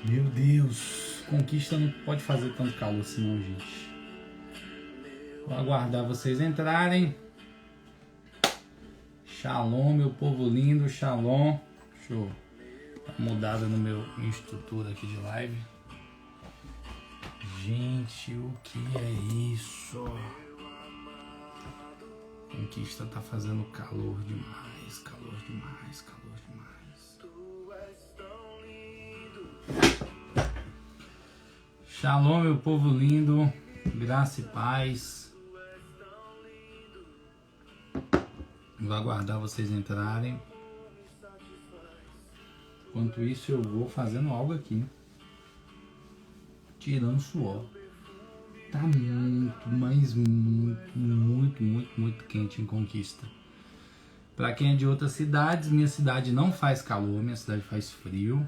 Meu Deus, Conquista não pode fazer tanto calor assim não, gente. Vou aguardar vocês entrarem. Shalom, meu povo lindo, shalom. Deixa eu dar uma mudada no meu estrutura aqui de live. Gente, o que é isso? Conquista tá fazendo calor demais, calor demais, calor demais. Shalom, meu povo lindo, graça e paz. Vou aguardar vocês entrarem. Enquanto isso, eu vou fazendo algo aqui, tirando suor. Tá muito, mas muito quente em Conquista. Para quem é de outras cidades, minha cidade não faz calor, minha cidade faz frio.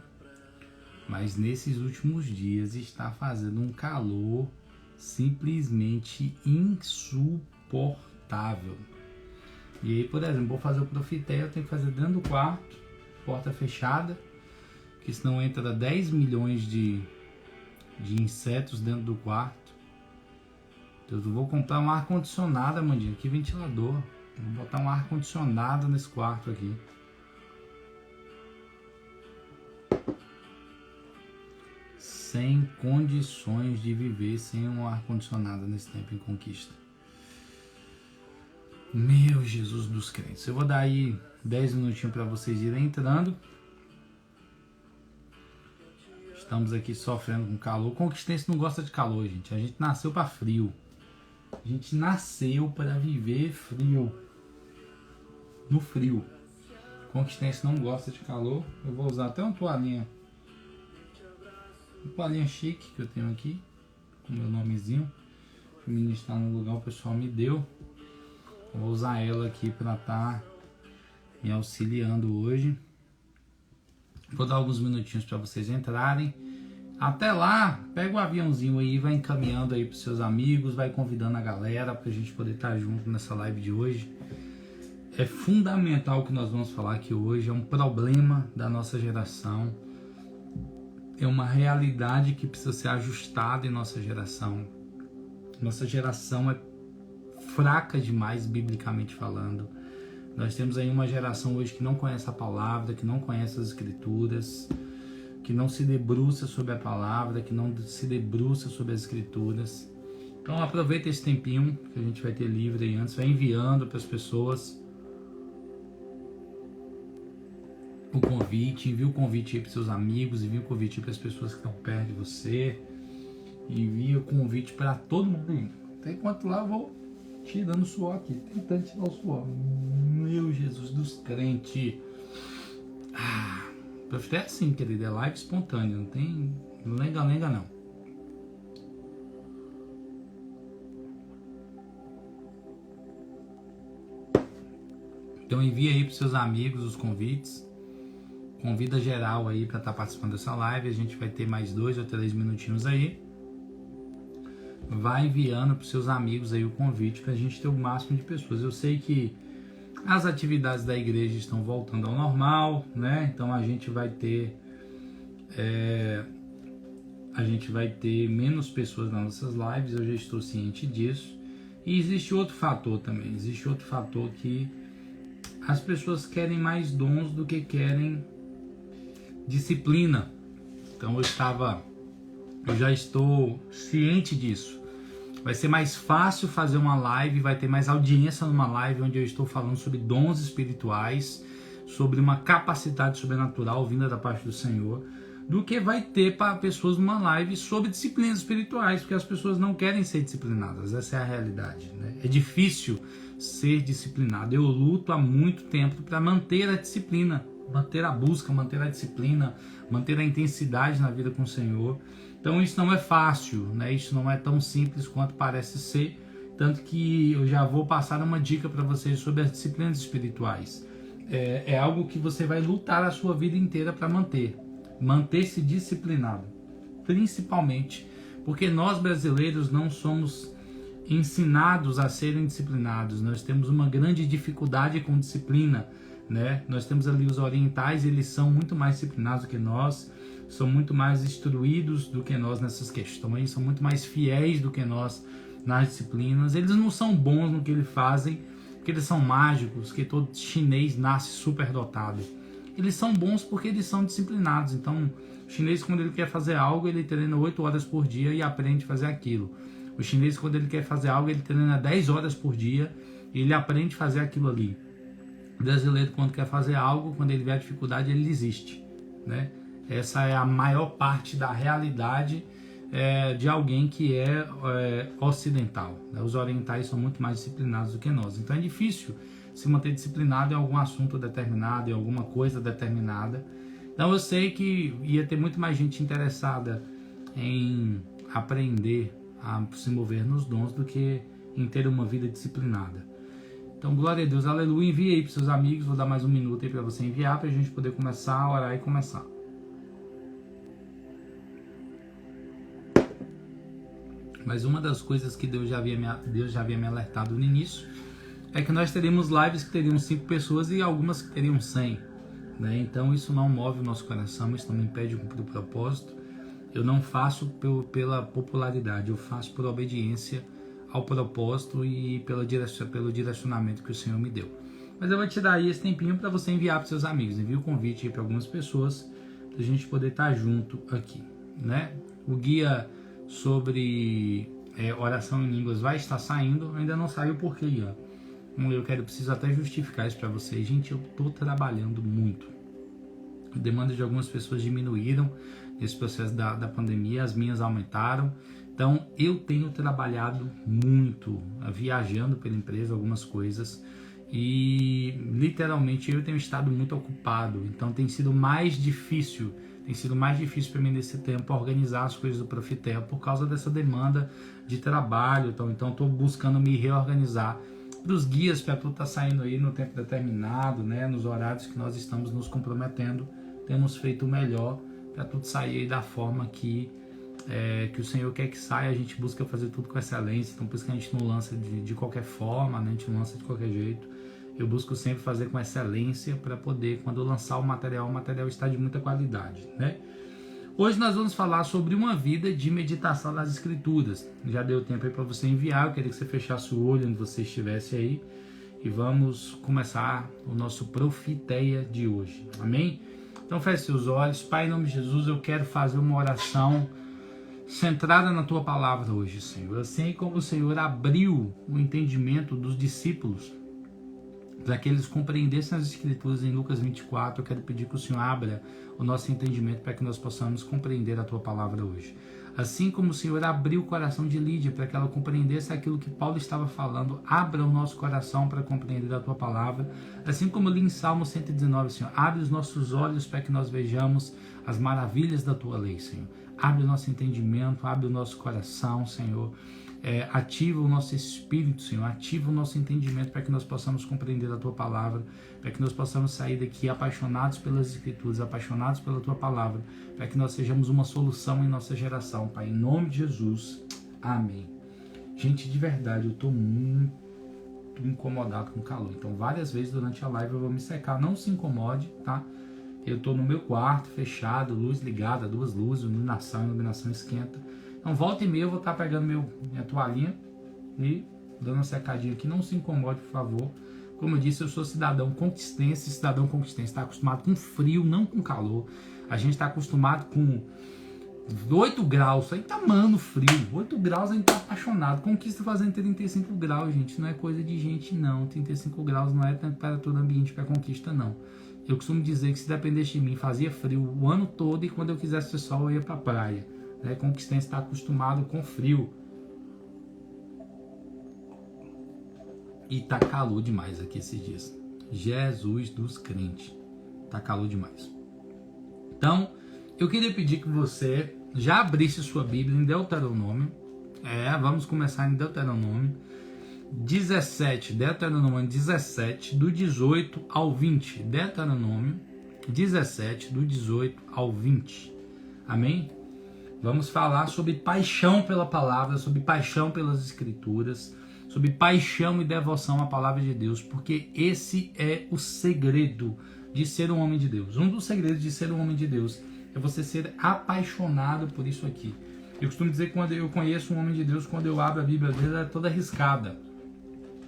Mas nesses últimos dias está fazendo um calor simplesmente insuportável. E aí, por exemplo, vou fazer o Profité, eu tenho que fazer dentro do quarto, porta fechada, porque senão entra 10 milhões de insetos dentro do quarto. Então, eu vou comprar um ar-condicionado, Amandinha, que ventilador. Vou botar um ar-condicionado nesse quarto aqui. Sem condições de viver sem um ar-condicionado nesse tempo em Conquista. Meu Jesus dos crentes. Eu vou dar aí 10 minutinhos para vocês irem entrando. Estamos aqui sofrendo com calor. Conquistense não gosta de calor, gente. A gente nasceu para frio. A gente nasceu para viver frio. No frio. Conquistense não gosta de calor. Eu vou usar até uma toalhinha chique que eu tenho aqui, com meu nomezinho. O menino está no lugar, o pessoal me deu. Eu vou usar ela aqui para estar me auxiliando hoje. Vou dar alguns minutinhos para vocês entrarem. Até lá, pega o aviãozinho aí, vai encaminhando aí para os seus amigos, vai convidando a galera para a gente poder estar junto nessa live de hoje. É fundamental o que nós vamos falar aqui hoje, é um problema da nossa geração. É uma realidade que precisa ser ajustada em nossa geração. Nossa geração é fraca demais, biblicamente falando. Nós temos aí uma geração hoje que não conhece a palavra, que não conhece as escrituras, que não se debruça sobre a palavra, que não se debruça sobre as escrituras. Então aproveita esse tempinho que a gente vai ter livre aí antes, vai enviando para as pessoas o convite, envia o convite aí para seus amigos, envia o convite para as pessoas que estão perto de você, envia o convite para todo mundo. Até enquanto lá eu vou tirando o suor aqui, tentando tirar o suor. Meu Jesus dos crentes. Profeta é assim, querido, é live espontânea, não tem lenga-lenga não. Então envia aí para seus amigos os convites. Convida geral aí para estar participando dessa live. A gente vai ter mais 2 ou 3 minutinhos aí. Vai enviando para os seus amigos aí o convite para a gente ter o máximo de pessoas. Eu sei que as atividades da igreja estão voltando ao normal, né? Então a gente vai ter menos pessoas nas nossas lives. Eu já estou ciente disso. E existe outro fator também. Existe outro fator que as pessoas querem mais dons do que querem disciplina. Então eu já estou ciente disso. Vai ser mais fácil fazer uma live, vai ter mais audiência numa live onde eu estou falando sobre dons espirituais, sobre uma capacidade sobrenatural vinda da parte do Senhor, do que vai ter para pessoas numa live sobre disciplinas espirituais, porque as pessoas não querem ser disciplinadas. Essa é a realidade, né? É difícil ser disciplinado. Eu luto há muito tempo para manter a disciplina, manter a busca, manter a disciplina, manter a intensidade na vida com o Senhor. Então isso não é fácil, né? Isso não é tão simples quanto parece ser, tanto que eu já vou passar uma dica para vocês sobre as disciplinas espirituais. É algo que você vai lutar a sua vida inteira para manter-se disciplinado, principalmente porque nós brasileiros não somos ensinados a serem disciplinados. Nós temos uma grande dificuldade com disciplina, né? Nós temos ali os orientais, eles são muito mais disciplinados do que nós. são muito mais instruídos do que nós nessas questões, são muito mais fiéis do que nós nas disciplinas. Eles não são bons no que eles fazem, porque eles são mágicos, que todo chinês nasce superdotado. Eles são bons porque eles são disciplinados. Então, o chinês, quando ele quer fazer algo, ele treina 8 horas por dia e aprende a fazer aquilo. O chinês, quando ele quer fazer algo, ele treina 10 horas por dia e ele aprende a fazer aquilo ali. O brasileiro, quando quer fazer algo, quando ele vê a dificuldade, ele desiste, né? Essa é a maior parte da realidade de alguém que é ocidental, né? Os orientais são muito mais disciplinados do que nós. Então é difícil se manter disciplinado em algum assunto determinado, em alguma coisa determinada. Então eu sei que ia ter muito mais gente interessada em aprender a se mover nos dons do que em ter uma vida disciplinada. Então, glória a Deus, aleluia. Envie aí para seus amigos, vou dar mais um minuto aí para você enviar, para a gente poder começar a orar e começar. Mas uma das coisas que Deus já havia me alertado no início é que nós teríamos lives que teriam 5 pessoas e algumas que teriam 100. Né? Então isso não move o nosso coração, isso não me impede de cumprir o propósito. Eu não faço pela popularidade, eu faço por obediência ao propósito e pelo direcionamento que o Senhor me deu. Mas eu vou te dar aí esse tempinho para você enviar para seus amigos. Envie o convite aí para algumas pessoas, para a gente poder estar junto aqui. Né? O guia sobre oração em línguas vai estar saindo, ainda não saiu porque preciso até justificar isso para vocês. Gente, eu estou trabalhando muito. A demanda de algumas pessoas diminuíram nesse processo da pandemia, as minhas aumentaram. Então, eu tenho trabalhado muito, viajando pela empresa, algumas coisas, e literalmente eu tenho estado muito ocupado. Então, tem sido mais difícil para mim nesse tempo organizar as coisas do Profitel por causa dessa demanda de trabalho. Então, estou buscando me reorganizar para os guias, para tudo estar saindo aí no tempo determinado, né, nos horários que nós estamos nos comprometendo. Temos feito o melhor para tudo sair aí da forma que o Senhor quer que saia. A gente busca fazer tudo com excelência, então por isso que a gente não lança de qualquer forma, né? A gente não lança de qualquer jeito. Eu busco sempre fazer com excelência para poder, quando eu lançar o material está de muita qualidade, né? Hoje nós vamos falar sobre uma vida de meditação nas Escrituras. Já deu tempo aí para você enviar, eu queria que você fechasse o olho onde você estivesse aí e vamos começar o nosso Profiteia de hoje, amém? Então feche seus olhos. Pai, em nome de Jesus, eu quero fazer uma oração centrada na Tua Palavra hoje, Senhor. Assim como o Senhor abriu o entendimento dos discípulos para que eles compreendessem as Escrituras em Lucas 24, eu quero pedir que o Senhor abra o nosso entendimento para que nós possamos compreender a Tua Palavra hoje. Assim como o Senhor abriu o coração de Lídia para que ela compreendesse aquilo que Paulo estava falando, abra o nosso coração para compreender a Tua Palavra. Assim como li em Salmo 119, Senhor, abre os nossos olhos para que nós vejamos as maravilhas da Tua lei, Senhor. Abre o nosso entendimento, abre o nosso coração, Senhor. Ativa o nosso espírito, Senhor. Ativa o nosso entendimento para que nós possamos compreender a Tua Palavra, para que nós possamos sair daqui apaixonados pelas Escrituras, apaixonados pela Tua Palavra, para que nós sejamos uma solução em nossa geração, Pai. Em nome de Jesus. Amém. Gente, de verdade, eu estou muito incomodado com o calor. Então, várias vezes durante a live eu vou me secar. Não se incomode, tá? Eu estou no meu quarto, fechado, luz ligada, 2 luzes, iluminação esquenta. Então, volta e meia eu vou estar pegando minha toalhinha e dando uma secadinha aqui. Não se incomode, por favor. Como eu disse, eu sou cidadão conquistense. Cidadão conquistense está acostumado com frio, não com calor. A gente está acostumado com 8 graus. Aí tá amando frio. 8 graus a gente tá apaixonado. Conquista fazendo 35 graus, gente. Não é coisa de gente, não. 35 graus não é temperatura ambiente para conquista, não. Eu costumo dizer que se dependesse de mim, fazia frio o ano todo e quando eu quisesse sol, eu ia pra praia. Né? Conquistense está acostumado com frio. E tá calor demais aqui esses dias. Jesus dos crentes. Tá calor demais. Então, eu queria pedir que você já abrisse sua Bíblia em Deuteronômio. Vamos começar em Deuteronômio 17, Deuteronômio 17, do 18 ao 20. Deuteronômio 17, do 18 ao 20. Amém? Vamos falar sobre paixão pela palavra, sobre paixão pelas Escrituras, sobre paixão e devoção à palavra de Deus, porque esse é o segredo de ser um homem de Deus. Um dos segredos de ser um homem de Deus é você ser apaixonado por isso aqui. Eu costumo dizer que quando eu conheço um homem de Deus, quando eu abro a Bíblia dele, ela é toda arriscada.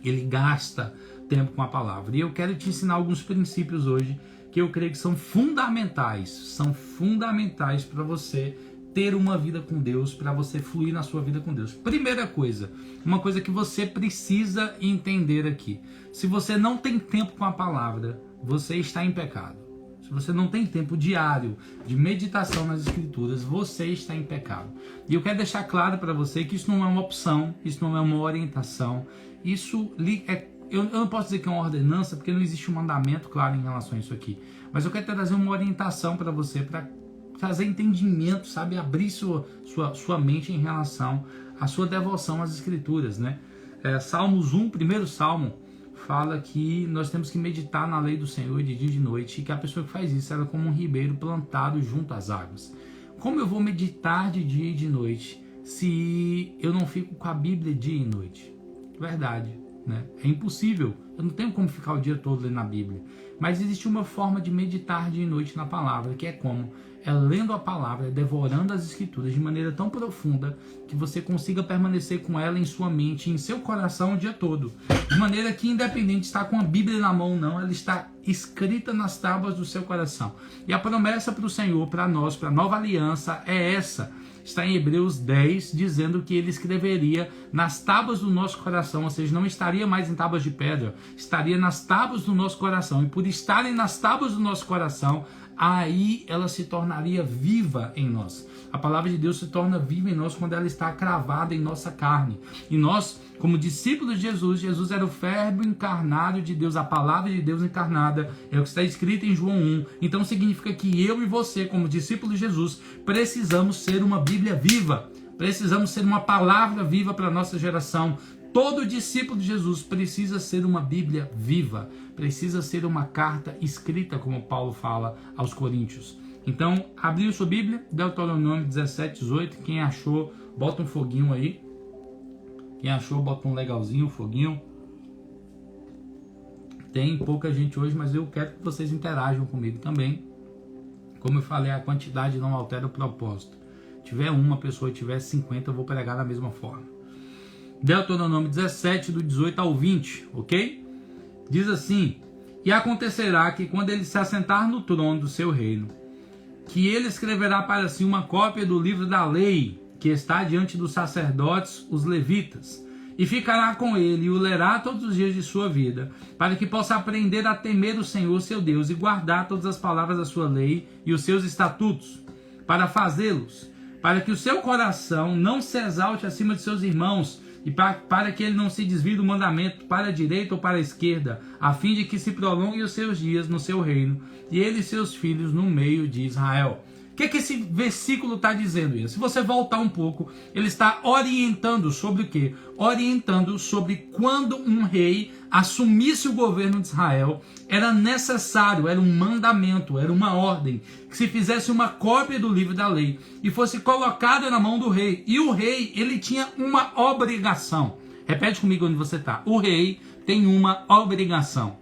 Ele gasta tempo com a palavra. E eu quero te ensinar alguns princípios hoje que eu creio que são fundamentais para você ter uma vida com Deus, para você fluir na sua vida com Deus. Primeira coisa, uma coisa que você precisa entender aqui. Se você não tem tempo com a palavra, você está em pecado. Se você não tem tempo diário de meditação nas Escrituras, você está em pecado. E eu quero deixar claro para você que isso não é uma opção, isso não é uma orientação, isso eu não posso dizer que é uma ordenança, porque não existe um mandamento claro em relação a isso aqui. Mas eu quero trazer uma orientação para você, para trazer entendimento, sabe? Abrir sua mente em relação à sua devoção às Escrituras, né? Salmos 1, primeiro Salmo, fala que nós temos que meditar na lei do Senhor de dia e de noite, e que a pessoa que faz isso, ela é como um ribeiro plantado junto às águas. Como eu vou meditar de dia e de noite se eu não fico com a Bíblia dia e noite? Verdade, né? É impossível, eu não tenho como ficar o dia todo lendo a Bíblia. Mas existe uma forma de meditar dia e noite na palavra, que é como? É lendo a palavra, devorando as Escrituras de maneira tão profunda que você consiga permanecer com ela em sua mente, em seu coração o dia todo. De maneira que, independente de estar com a Bíblia na mão ou não, ela está escrita nas tábuas do seu coração. E a promessa para o Senhor, para nós, para a nova aliança, é essa. Está em Hebreus 10, dizendo que ele escreveria nas tábuas do nosso coração, ou seja, não estaria mais em tábuas de pedra, estaria nas tábuas do nosso coração. E por estarem nas tábuas do nosso coração, aí ela se tornaria viva em nós. A palavra de Deus se torna viva em nós quando ela está cravada em nossa carne. E nós, como discípulos de Jesus, Jesus era o verbo encarnado de Deus, a palavra de Deus encarnada, é o que está escrito em João 1. Então significa que eu e você, como discípulos de Jesus, precisamos ser uma Bíblia viva, precisamos ser uma palavra viva para a nossa geração. Todo discípulo de Jesus precisa ser uma Bíblia viva, precisa ser uma carta escrita, como Paulo fala aos Coríntios. Então, abriu sua Bíblia, Deuteronômio 17, 18, quem achou, bota um foguinho aí. Quem achou, bota um legalzinho, um foguinho. Tem pouca gente hoje, mas eu quero que vocês interajam comigo também. Como eu falei, a quantidade não altera o propósito. Tiver uma pessoa e tiver 50, eu vou pregar da mesma forma. Deuteronômio 17, do 18 ao 20, ok? Diz assim: e acontecerá que quando ele se assentar no trono do seu reino, que ele escreverá para si uma cópia do livro da lei, que está diante dos sacerdotes, os levitas, e ficará com ele, e o lerá todos os dias de sua vida, para que possa aprender a temer o Senhor seu Deus, e guardar todas as palavras da sua lei e os seus estatutos, para fazê-los, para que o seu coração não se exalte acima de seus irmãos, e para que ele não se desvie do mandamento para a direita ou para a esquerda, a fim de que se prolonguem os seus dias no seu reino, e ele e seus filhos no meio de Israel. O que esse versículo está dizendo? Isso? Se você voltar um pouco, ele está orientando sobre o quê? Orientando sobre quando um rei assumisse o governo de Israel, era necessário, era um mandamento, era uma ordem, que se fizesse uma cópia do livro da lei e fosse colocada na mão do rei. E o rei, ele tinha uma obrigação. Repete comigo onde você está. O rei tem uma obrigação.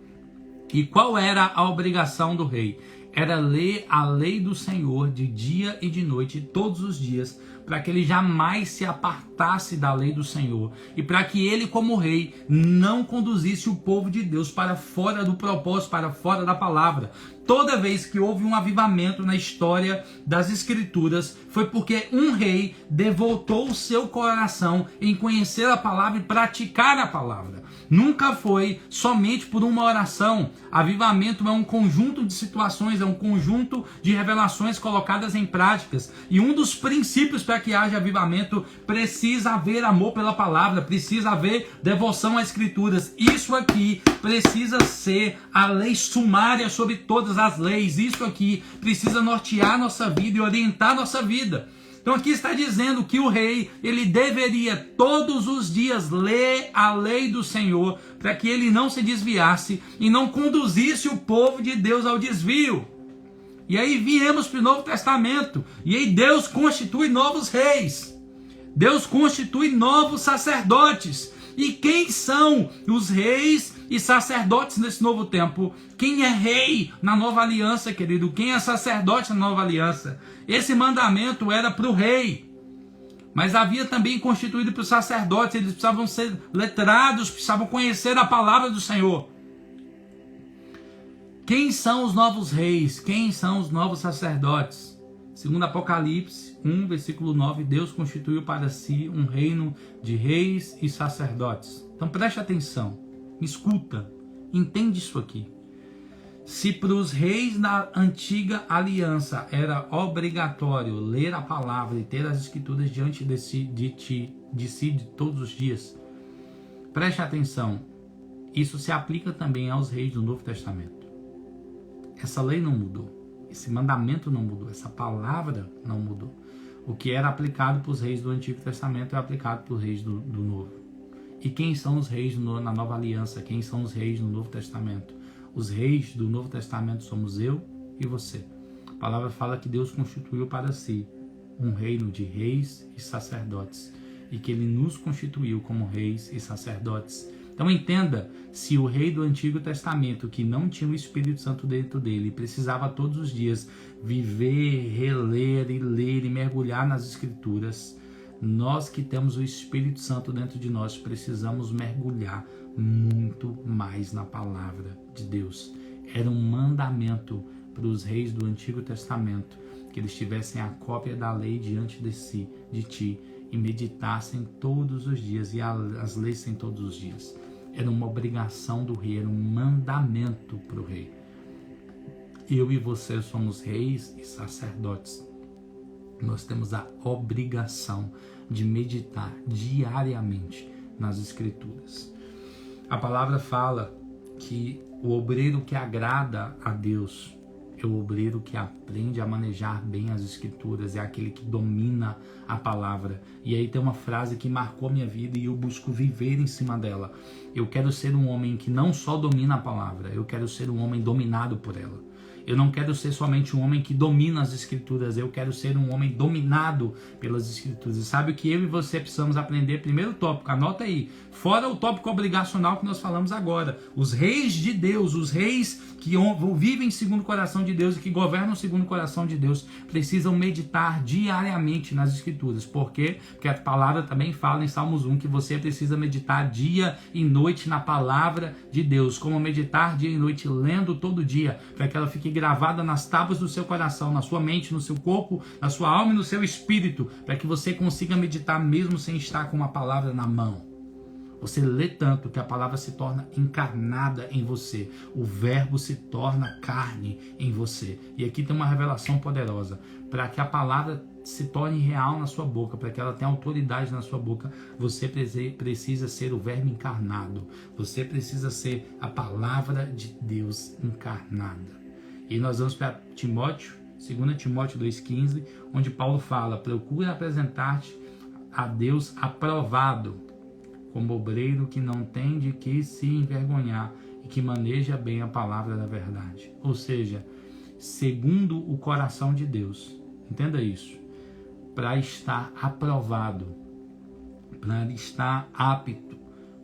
E qual era a obrigação do rei? Era ler a lei do Senhor de dia e de noite, todos os dias, para que ele jamais se apartasse da lei do Senhor e para que ele, como rei, não conduzisse o povo de Deus para fora do propósito, para fora da palavra. Toda vez que houve um avivamento na história das Escrituras, foi porque um rei devotou o seu coração em conhecer a palavra e praticar a palavra. Nunca foi somente por uma oração. Avivamento é um conjunto de situações, é um conjunto de revelações colocadas em práticas. E um dos princípios para que haja avivamento, precisa haver amor pela palavra, precisa haver devoção às Escrituras. Isso aqui precisa ser a lei sumária sobre todas as leis. Isso aqui precisa nortear nossa vida e orientar nossa vida. Então aqui está dizendo que o rei, ele deveria todos os dias ler a lei do Senhor, para que ele não se desviasse e não conduzisse o povo de Deus ao desvio. E aí viemos para o Novo Testamento, e aí Deus constitui novos reis, Deus constitui novos sacerdotes. E quem são os reis e sacerdotes nesse novo tempo. Quem é rei na nova aliança, querido? Quem é sacerdote na nova aliança? Esse mandamento era para o rei, mas havia também constituído para os sacerdotes. Eles precisavam ser letrados, precisavam conhecer a palavra do Senhor. Quem são os novos reis? Quem são os novos sacerdotes? Segundo Apocalipse 1, versículo 9, Deus constituiu para si um reino de reis e sacerdotes. Então preste atenção, me escuta, entende isso aqui. Se para os reis da antiga aliança era obrigatório ler a palavra e ter as escrituras diante de si de todos os dias, preste atenção, isso se aplica também aos reis do Novo Testamento. Essa lei não mudou, esse mandamento não mudou, essa palavra não mudou. O que era aplicado para os reis do Antigo Testamento é aplicado para os reis do Novo. E quem são os reis na Nova Aliança? Quem são os reis no Novo Testamento? Os reis do Novo Testamento somos eu e você. A palavra fala que Deus constituiu para si um reino de reis e sacerdotes, e que Ele nos constituiu como reis e sacerdotes. Então entenda, se o rei do Antigo Testamento, que não tinha o Espírito Santo dentro dele, precisava todos os dias viver, reler e ler e mergulhar nas Escrituras, nós que temos o Espírito Santo dentro de nós, precisamos mergulhar muito mais na palavra de Deus. Era um mandamento para os reis do Antigo Testamento, que eles tivessem a cópia da lei diante de ti, e meditassem todos os dias e as lessem todos os dias. Era uma obrigação do rei, era um mandamento para o rei. Eu e você somos reis e sacerdotes. Nós temos a obrigação de meditar diariamente nas Escrituras. A palavra fala que o obreiro que agrada a Deus é o obreiro que aprende a manejar bem as Escrituras, é aquele que domina a palavra. E aí tem uma frase que marcou minha vida e eu busco viver em cima dela. Eu quero ser um homem que não só domina a palavra, eu quero ser um homem dominado por ela. Eu não quero ser somente um homem que domina as Escrituras, eu quero ser um homem dominado pelas Escrituras. E sabe o que eu e você precisamos aprender? Primeiro tópico, anota aí, fora o tópico obrigacional que nós falamos agora. Os reis de Deus, os reis que vivem segundo o coração de Deus e que governam segundo o coração de Deus, precisam meditar diariamente nas Escrituras. Por quê? Porque a palavra também fala em Salmos 1 que você precisa meditar dia e noite na palavra de Deus. Como meditar dia e noite, lendo todo dia, para que ela fique gravada nas tábuas do seu coração, na sua mente, no seu corpo, na sua alma e no seu espírito, para que você consiga meditar mesmo sem estar com uma palavra na mão. Você lê tanto que a palavra se torna encarnada em você. O verbo se torna carne em você. E aqui tem uma revelação poderosa. Para que a palavra se torne real na sua boca, para que ela tenha autoridade na sua boca, você precisa ser o verbo encarnado. Você precisa ser a palavra de Deus encarnada. E nós vamos para Timóteo, 2 Timóteo 2,15, onde Paulo fala: procura apresentar-te a Deus aprovado, como obreiro que não tem de que se envergonhar e que maneja bem a palavra da verdade. Ou seja, segundo o coração de Deus. Entenda isso. Para estar aprovado, para estar apto,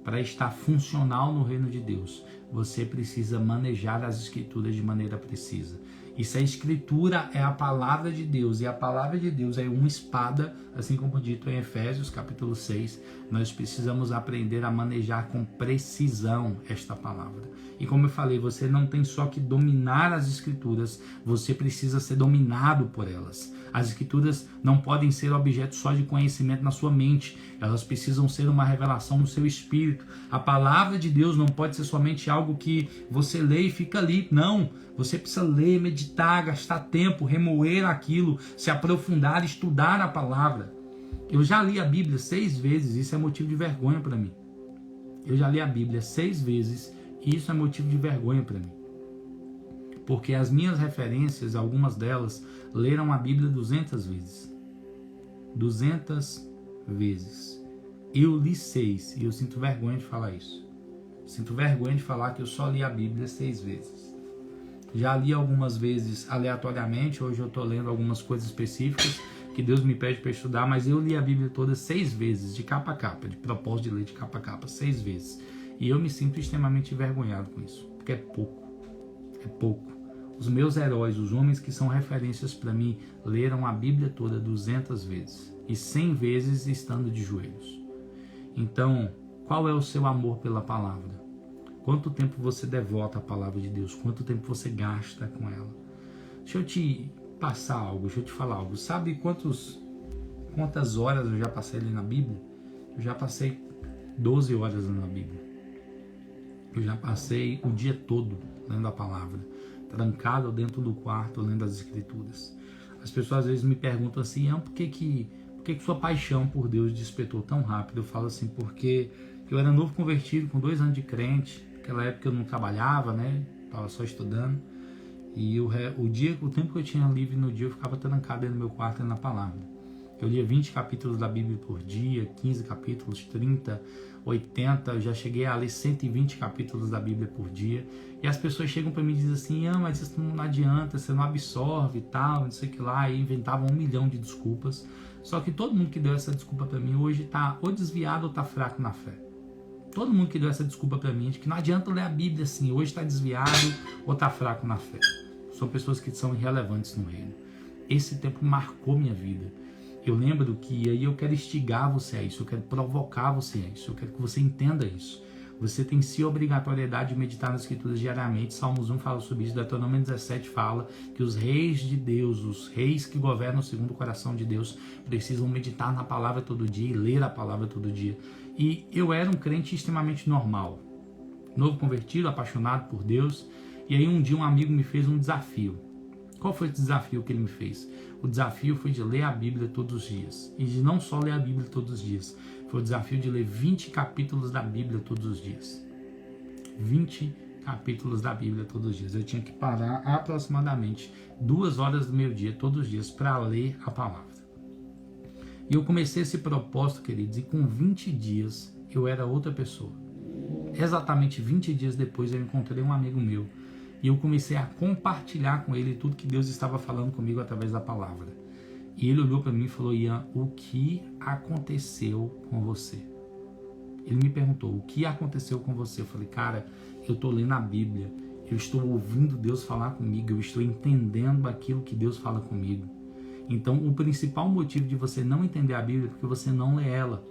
para estar funcional no reino de Deus, você precisa manejar as Escrituras de maneira precisa. E se a Escritura é a palavra de Deus, e a palavra de Deus é uma espada, assim como dito em Efésios capítulo 6, nós precisamos aprender a manejar com precisão esta palavra. E como eu falei, você não tem só que dominar as Escrituras, você precisa ser dominado por elas. As Escrituras não podem ser objeto só de conhecimento na sua mente, elas precisam ser uma revelação no seu espírito. A palavra de Deus não pode ser somente algo que você lê e fica ali, não. Você precisa ler, meditar, gastar tempo, remoer aquilo, se aprofundar, estudar a palavra. Eu já li a Bíblia 6 vezes, isso é motivo de vergonha para mim. Eu já li a Bíblia 6 vezes e isso é motivo de vergonha para mim. Porque as minhas referências, algumas delas, leram a Bíblia 200 vezes. 200 vezes. Eu li 6 e eu sinto vergonha de falar isso. Sinto vergonha de falar que eu só li a Bíblia 6 vezes. Já li algumas vezes aleatoriamente, hoje eu estou lendo algumas coisas específicas que Deus me pede para estudar, mas eu li a Bíblia toda 6 vezes, de capa a capa, de propósito de ler de capa a capa, 6 vezes. E eu me sinto extremamente envergonhado com isso, porque é pouco. É pouco. Os meus heróis, os homens que são referências para mim, leram a Bíblia toda 200 vezes e 100 vezes estando de joelhos. Então, qual é o seu amor pela palavra? Quanto tempo você devota à palavra de Deus? Quanto tempo você gasta com ela? Deixa eu te passar algo, deixa eu te falar algo. Sabe quantas horas eu já passei ali na Bíblia? Eu já passei 12 horas na Bíblia. Eu já passei o dia todo lendo a palavra, trancado dentro do quarto lendo as Escrituras. As pessoas às vezes me perguntam assim, por que sua paixão por Deus despertou tão rápido? Eu falo assim, porque eu era novo convertido, com 2 anos de crente. Naquela época eu não trabalhava, né? Estava só estudando. E o tempo que eu tinha livre no dia, eu ficava trancado dentro do meu quarto lendo a palavra. Eu lia 20 capítulos da Bíblia por dia, 15 capítulos, 30, 80, eu já cheguei a ler 120 capítulos da Bíblia por dia. E as pessoas chegam para mim e dizem assim, mas isso não adianta, você não absorve e tal, não sei o que lá, e inventavam 1 milhão de desculpas. Só que todo mundo que deu essa desculpa para mim hoje está ou desviado ou está fraco na fé. Todo mundo que deu essa desculpa para mim, de que não adianta ler a Bíblia assim, hoje está desviado ou está fraco na fé. São pessoas que são irrelevantes no reino. Esse tempo marcou minha vida. Eu lembro que aí eu quero instigar você a isso, eu quero provocar você a isso, eu quero que você entenda isso. Você tem sim a obrigatoriedade de meditar nas Escrituras diariamente. Salmos 1 fala sobre isso, Deuteronômio 17 fala que os reis de Deus, os reis que governam segundo o coração de Deus, precisam meditar na palavra todo dia e ler a palavra todo dia. E eu era um crente extremamente normal, novo convertido, apaixonado por Deus. E aí um dia um amigo me fez um desafio. Qual foi o desafio que ele me fez? O desafio foi de ler a Bíblia todos os dias. E de não só ler a Bíblia todos os dias. Foi o desafio de ler 20 capítulos da Bíblia todos os dias. 20 capítulos da Bíblia todos os dias. Eu tinha que parar aproximadamente 2 horas do meu dia, todos os dias, para ler a palavra. E eu comecei esse propósito, queridos, e com 20 dias eu era outra pessoa. Exatamente 20 dias depois eu encontrei um amigo meu. E eu comecei a compartilhar com ele tudo que Deus estava falando comigo através da palavra. E ele olhou para mim e falou, Ian, o que aconteceu com você? Ele me perguntou, o que aconteceu com você? Eu falei, cara, eu estou lendo a Bíblia, eu estou ouvindo Deus falar comigo, eu estou entendendo aquilo que Deus fala comigo. Então, o principal motivo de você não entender a Bíblia é porque você não lê ela.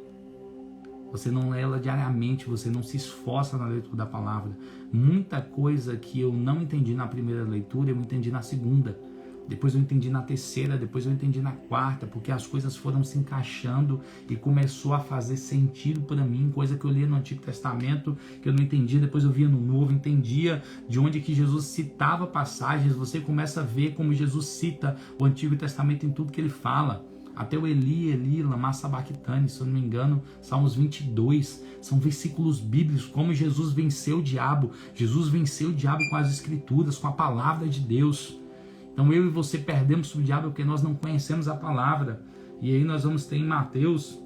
Você não lê ela diariamente, você não se esforça na leitura da palavra. Muita coisa que eu não entendi na primeira leitura, eu entendi na segunda. Depois eu entendi na terceira, depois eu entendi na quarta, porque as coisas foram se encaixando e começou a fazer sentido para mim, coisa que eu lia no Antigo Testamento, que eu não entendia, depois eu via no Novo, entendia de onde que Jesus citava passagens, você começa a ver como Jesus cita o Antigo Testamento em tudo que ele fala. Até o Eli, lama sabachthani, se eu não me engano, Salmos 22, são versículos bíblicos, como Jesus venceu o diabo. Jesus venceu o diabo com as Escrituras, com a palavra de Deus. Então eu e você perdemos o diabo porque nós não conhecemos a palavra. E aí nós vamos ter em Mateus,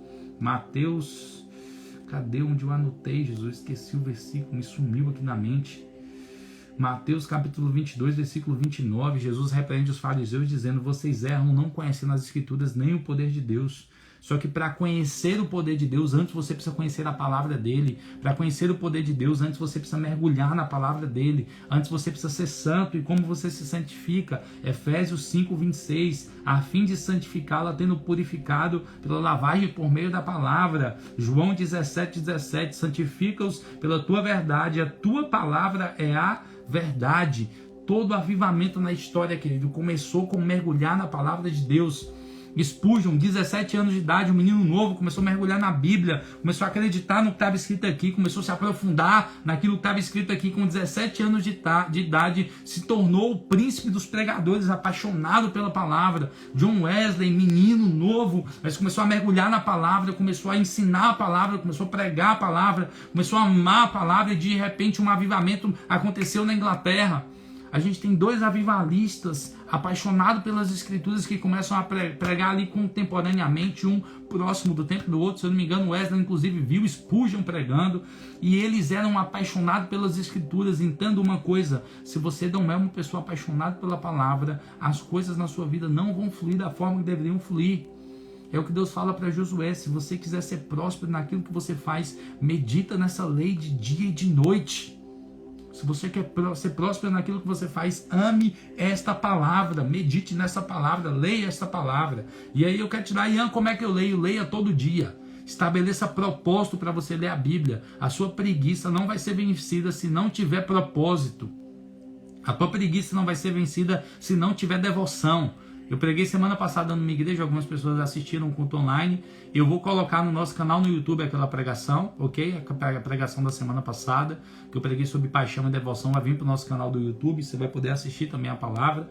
cadê onde eu anotei, Jesus? Esqueci o versículo, me sumiu aqui na mente. Mateus capítulo 22, versículo 29, Jesus repreende os fariseus dizendo, vocês erram não conhecendo as Escrituras nem o poder de Deus. Só que para conhecer o poder de Deus, antes você precisa conhecer a palavra dele. Para conhecer o poder de Deus, antes você precisa mergulhar na palavra dele. Antes você precisa ser santo. E como você se santifica? Efésios 5, 26. A fim de santificá-la, tendo purificado pela lavagem por meio da palavra. João 17, 17. Santifica-os pela tua verdade. A tua palavra é a verdade. Todo avivamento na história, querido, começou com mergulhar na palavra de Deus. Spurgeon, 17 anos de idade, um menino novo, começou a mergulhar na Bíblia, começou a acreditar no que estava escrito aqui, começou a se aprofundar naquilo que estava escrito aqui. Com 17 anos de idade, se tornou o príncipe dos pregadores, apaixonado pela palavra. John Wesley, menino novo, mas começou a mergulhar na palavra, começou a ensinar a palavra, começou a pregar a palavra, começou a amar a palavra, e de repente um avivamento aconteceu na Inglaterra. A gente tem 2 avivalistas apaixonados pelas Escrituras que começam a pregar ali contemporaneamente, um próximo do tempo do outro. Se eu não me engano, Wesley inclusive viu Spurgeon pregando, e eles eram apaixonados pelas Escrituras. Entenda uma coisa, se você não é uma pessoa apaixonada pela palavra, as coisas na sua vida não vão fluir da forma que deveriam fluir. É o que Deus fala para Josué: se você quiser ser próspero naquilo que você faz, medita nessa lei de dia e de noite. Se você quer ser próspero naquilo que você faz, ame esta palavra, medite nessa palavra, leia esta palavra. E aí eu quero te dar, Ian, como é que eu leio? Leia todo dia. Estabeleça propósito para você ler a Bíblia. A sua preguiça não vai ser vencida se não tiver propósito. A tua preguiça não vai ser vencida se não tiver devoção. Eu preguei semana passada numa igreja, algumas pessoas assistiram um culto online. Eu vou colocar no nosso canal no YouTube aquela pregação, ok? A pregação da semana passada, que eu preguei sobre paixão e devoção, vai vir para o nosso canal do YouTube. Você vai poder assistir também a palavra.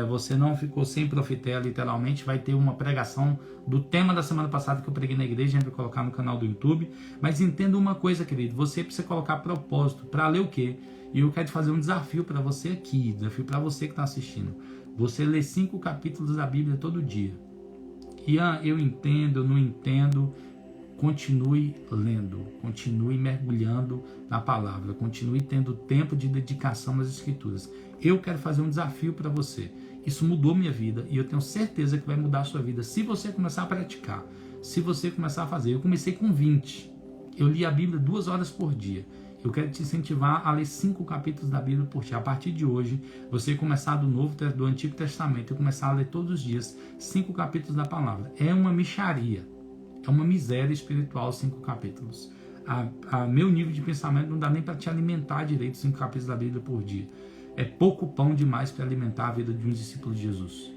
Você não ficou sem profetéia, literalmente. Vai ter uma pregação do tema da semana passada que eu preguei na igreja. A gente vai colocar no canal do YouTube. Mas entenda uma coisa, querido. Você precisa colocar propósito para ler o quê? E eu quero fazer um desafio para você aqui, desafio para você que está assistindo. Você lê 5 capítulos da Bíblia todo dia. Ian, eu entendo, eu não entendo. Continue lendo, continue mergulhando na palavra, continue tendo tempo de dedicação nas Escrituras. Eu quero fazer um desafio para você. Isso mudou minha vida e eu tenho certeza que vai mudar a sua vida se você começar a praticar, se você começar a fazer. Eu comecei com 20. Eu li a Bíblia 2 horas por dia. Eu quero te incentivar a ler 5 capítulos da Bíblia por dia. A partir de hoje, você começar do Antigo Testamento e começar a ler todos os dias 5 capítulos da palavra. É uma mixaria, é uma miséria espiritual 5 capítulos. Meu nível de pensamento não dá nem para te alimentar direito 5 capítulos da Bíblia por dia. É pouco pão demais para alimentar a vida de um discípulo de Jesus.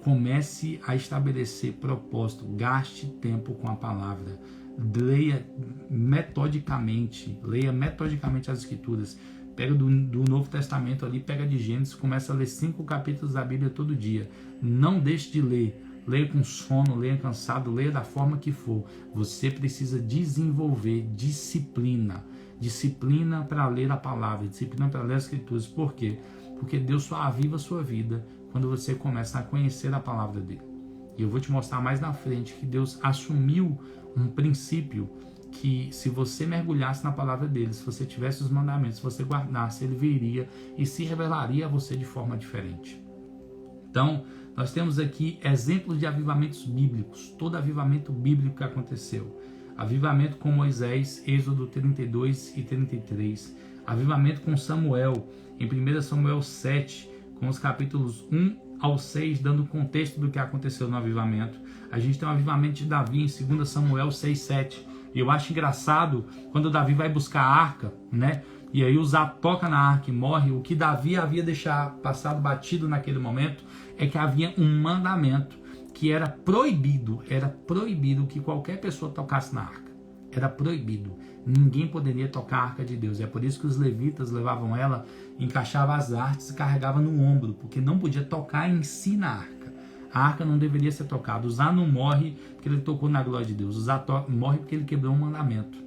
Comece a estabelecer propósito, gaste tempo com a palavra. Leia metodicamente as Escrituras. Pega do Novo Testamento ali, pega de Gênesis, começa a ler 5 capítulos da Bíblia todo dia. Não deixe de ler. Leia com sono, leia cansado, leia da forma que for. Você precisa desenvolver disciplina. Disciplina para ler a palavra, disciplina para ler as Escrituras. Por quê? Porque Deus só aviva a sua vida quando você começa a conhecer a palavra dele. E eu vou te mostrar mais na frente que Deus assumiu um princípio que, se você mergulhasse na palavra dele, se você tivesse os mandamentos, se você guardasse, ele viria e se revelaria a você de forma diferente. Então, nós temos aqui exemplos de avivamentos bíblicos, todo avivamento bíblico que aconteceu. Avivamento com Moisés, Êxodo 32 e 33. Avivamento com Samuel, em 1 Samuel 7, com os capítulos 1 ao 6, dando contexto do que aconteceu no avivamento. A gente tem um avivamento de Davi em 2 Samuel 6, 7. E eu acho engraçado quando Davi vai buscar a arca, né? E aí Uzá toca na arca e morre. O que Davi havia deixado passado batido naquele momento é que havia um mandamento que era proibido que qualquer pessoa tocasse na arca. Era proibido. Ninguém poderia tocar a arca de Deus. É por isso que os levitas levavam ela, encaixavam as artes e carregavam no ombro, porque não podia tocar em si na arca. A arca não deveria ser tocada. Uzá não morre porque ele tocou na glória de Deus. Uzá morre porque ele quebrou um mandamento.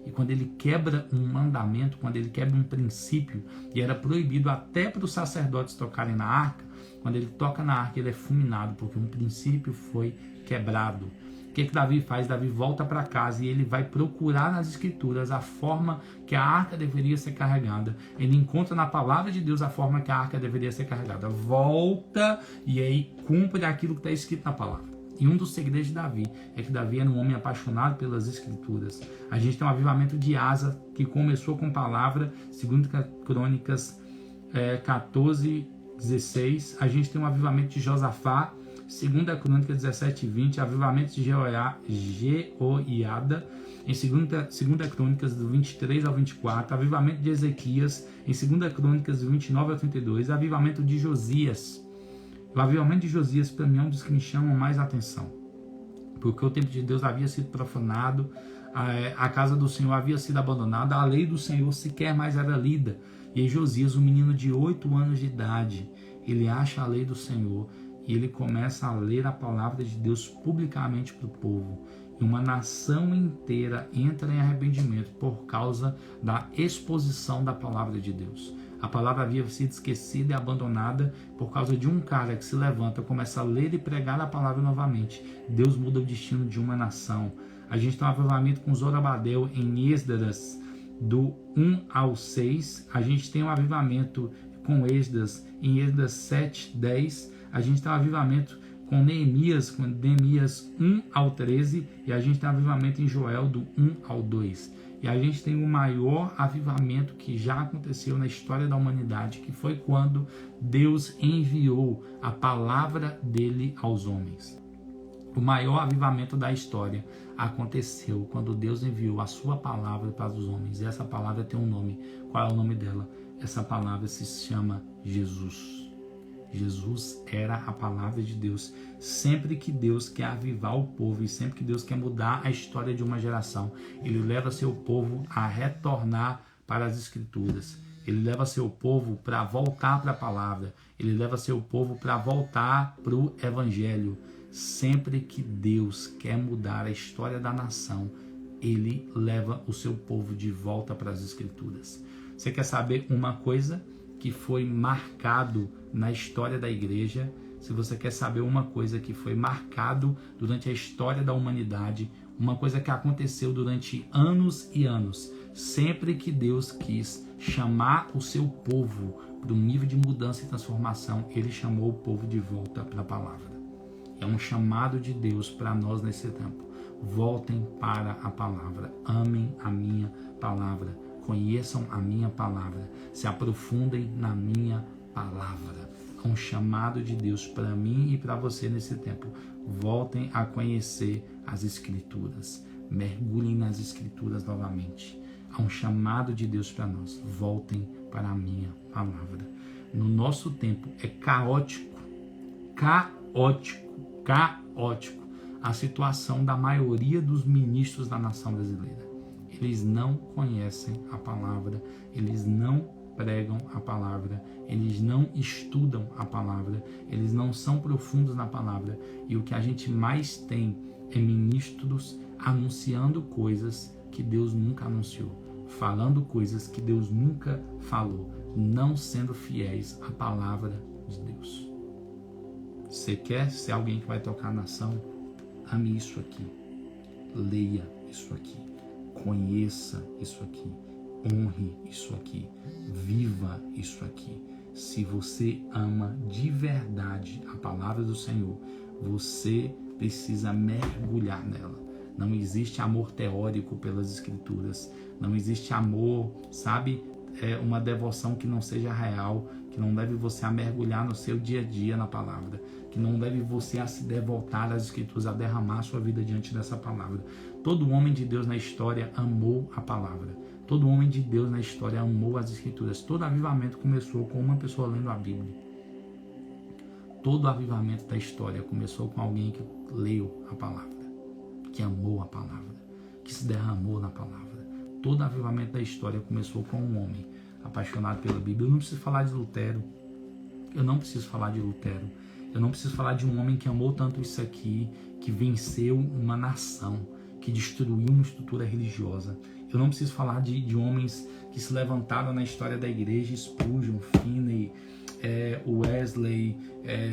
E quando ele quebra um mandamento, quando ele quebra um princípio, e era proibido até para os sacerdotes tocarem na arca, quando ele toca na arca, ele é fulminado, porque um princípio foi quebrado. O que Davi faz? Davi volta para casa e ele vai procurar nas Escrituras a forma que a arca deveria ser carregada. Ele encontra na palavra de Deus a forma que a arca deveria ser carregada. Volta e aí cumpre aquilo que está escrito na palavra. E um dos segredos de Davi é que Davi era um homem apaixonado pelas Escrituras. A gente tem um avivamento de Asa, que começou com palavra, 2 Crônicas 14, 16. A gente tem um avivamento de Josafá, 2 Crônicas 17 e 20, avivamento de Jeoiada, em 2 Crônicas do 23 ao 24, avivamento de Ezequias, em 2 Crônicas do 29 ao 32, avivamento de Josias. O avivamento de Josias, para mim, é um dos que me chamam mais a atenção, porque o templo de Deus havia sido profanado, a casa do Senhor havia sido abandonada, a lei do Senhor sequer mais era lida. E aí Josias, um menino de 8 anos de idade, ele acha a lei do Senhor e ele começa a ler a palavra de Deus publicamente para o povo. E uma nação inteira entra em arrependimento por causa da exposição da palavra de Deus. A palavra havia sido esquecida e abandonada por causa de um cara que se levanta, começa a ler e pregar a palavra novamente. Deus muda o destino de uma nação. A gente tem um avivamento com Zorobabel em Esdras, do 1 ao 6. A gente tem um avivamento com Esdras em Esdras 7, 10. A gente tem um avivamento com Neemias 1 ao 13, e a gente tem avivamento em Joel do 1 ao 2. E a gente tem o maior avivamento que já aconteceu na história da humanidade, que foi quando Deus enviou a palavra dele aos homens. O maior avivamento da história aconteceu quando Deus enviou a sua palavra para os homens. E essa palavra tem um nome. Qual é o nome dela? Essa palavra se chama Jesus. Jesus era a palavra de Deus. Sempre que Deus quer avivar o povo e sempre que Deus quer mudar a história de uma geração, Ele leva seu povo a retornar para as Escrituras. Ele leva seu povo para voltar para a palavra. Ele leva seu povo para voltar para o Evangelho. Sempre que Deus quer mudar a história da nação, Ele leva o seu povo de volta para as Escrituras. Você quer saber uma coisa que foi marcado na história da igreja? Se você quer saber uma coisa que foi marcado durante a história da humanidade, uma coisa que aconteceu durante anos e anos, sempre que Deus quis chamar o seu povo para um nível de mudança e transformação, Ele chamou o povo de volta para a palavra. É um chamado de Deus para nós nesse tempo. Voltem para a palavra, amem a minha palavra, conheçam a minha palavra, se aprofundem na minha palavra. É um chamado de Deus para mim e para você nesse tempo. Voltem a conhecer as Escrituras, mergulhem nas Escrituras novamente. Há um chamado de Deus para nós. Voltem para a minha palavra. No nosso tempo é caótico a situação da maioria dos ministros da nação brasileira. Eles não conhecem a palavra, eles não pregam a palavra, eles não estudam a palavra, eles não são profundos na palavra. E o que a gente mais tem é ministros anunciando coisas que Deus nunca anunciou, falando coisas que Deus nunca falou, não sendo fiéis à palavra de Deus. Você quer ser alguém que vai tocar a nação? Ame isso aqui, leia isso aqui, conheça isso aqui, honre isso aqui, viva isso aqui. Se você ama de verdade a palavra do Senhor, você precisa mergulhar nela. Não existe amor teórico pelas Escrituras, não existe amor, sabe, uma devoção que não seja real, que não leve você a mergulhar no seu dia a dia na palavra, que não leve você a se devotar às Escrituras, a derramar a sua vida diante dessa palavra. Todo homem de Deus na história amou a palavra. Todo homem de Deus na história amou as Escrituras. Todo avivamento começou com uma pessoa lendo a Bíblia. Todo avivamento da história começou com alguém que leu a palavra, que amou a palavra, que se derramou na palavra. Todo avivamento da história começou com um homem apaixonado pela Bíblia. Eu não preciso falar de Lutero. Eu não preciso falar de Lutero. Eu não preciso falar de um homem que amou tanto isso aqui, que venceu uma nação, que destruiu uma estrutura religiosa. Eu não preciso falar de homens que se levantaram na história da igreja, Spurgeon, Finney, Wesley,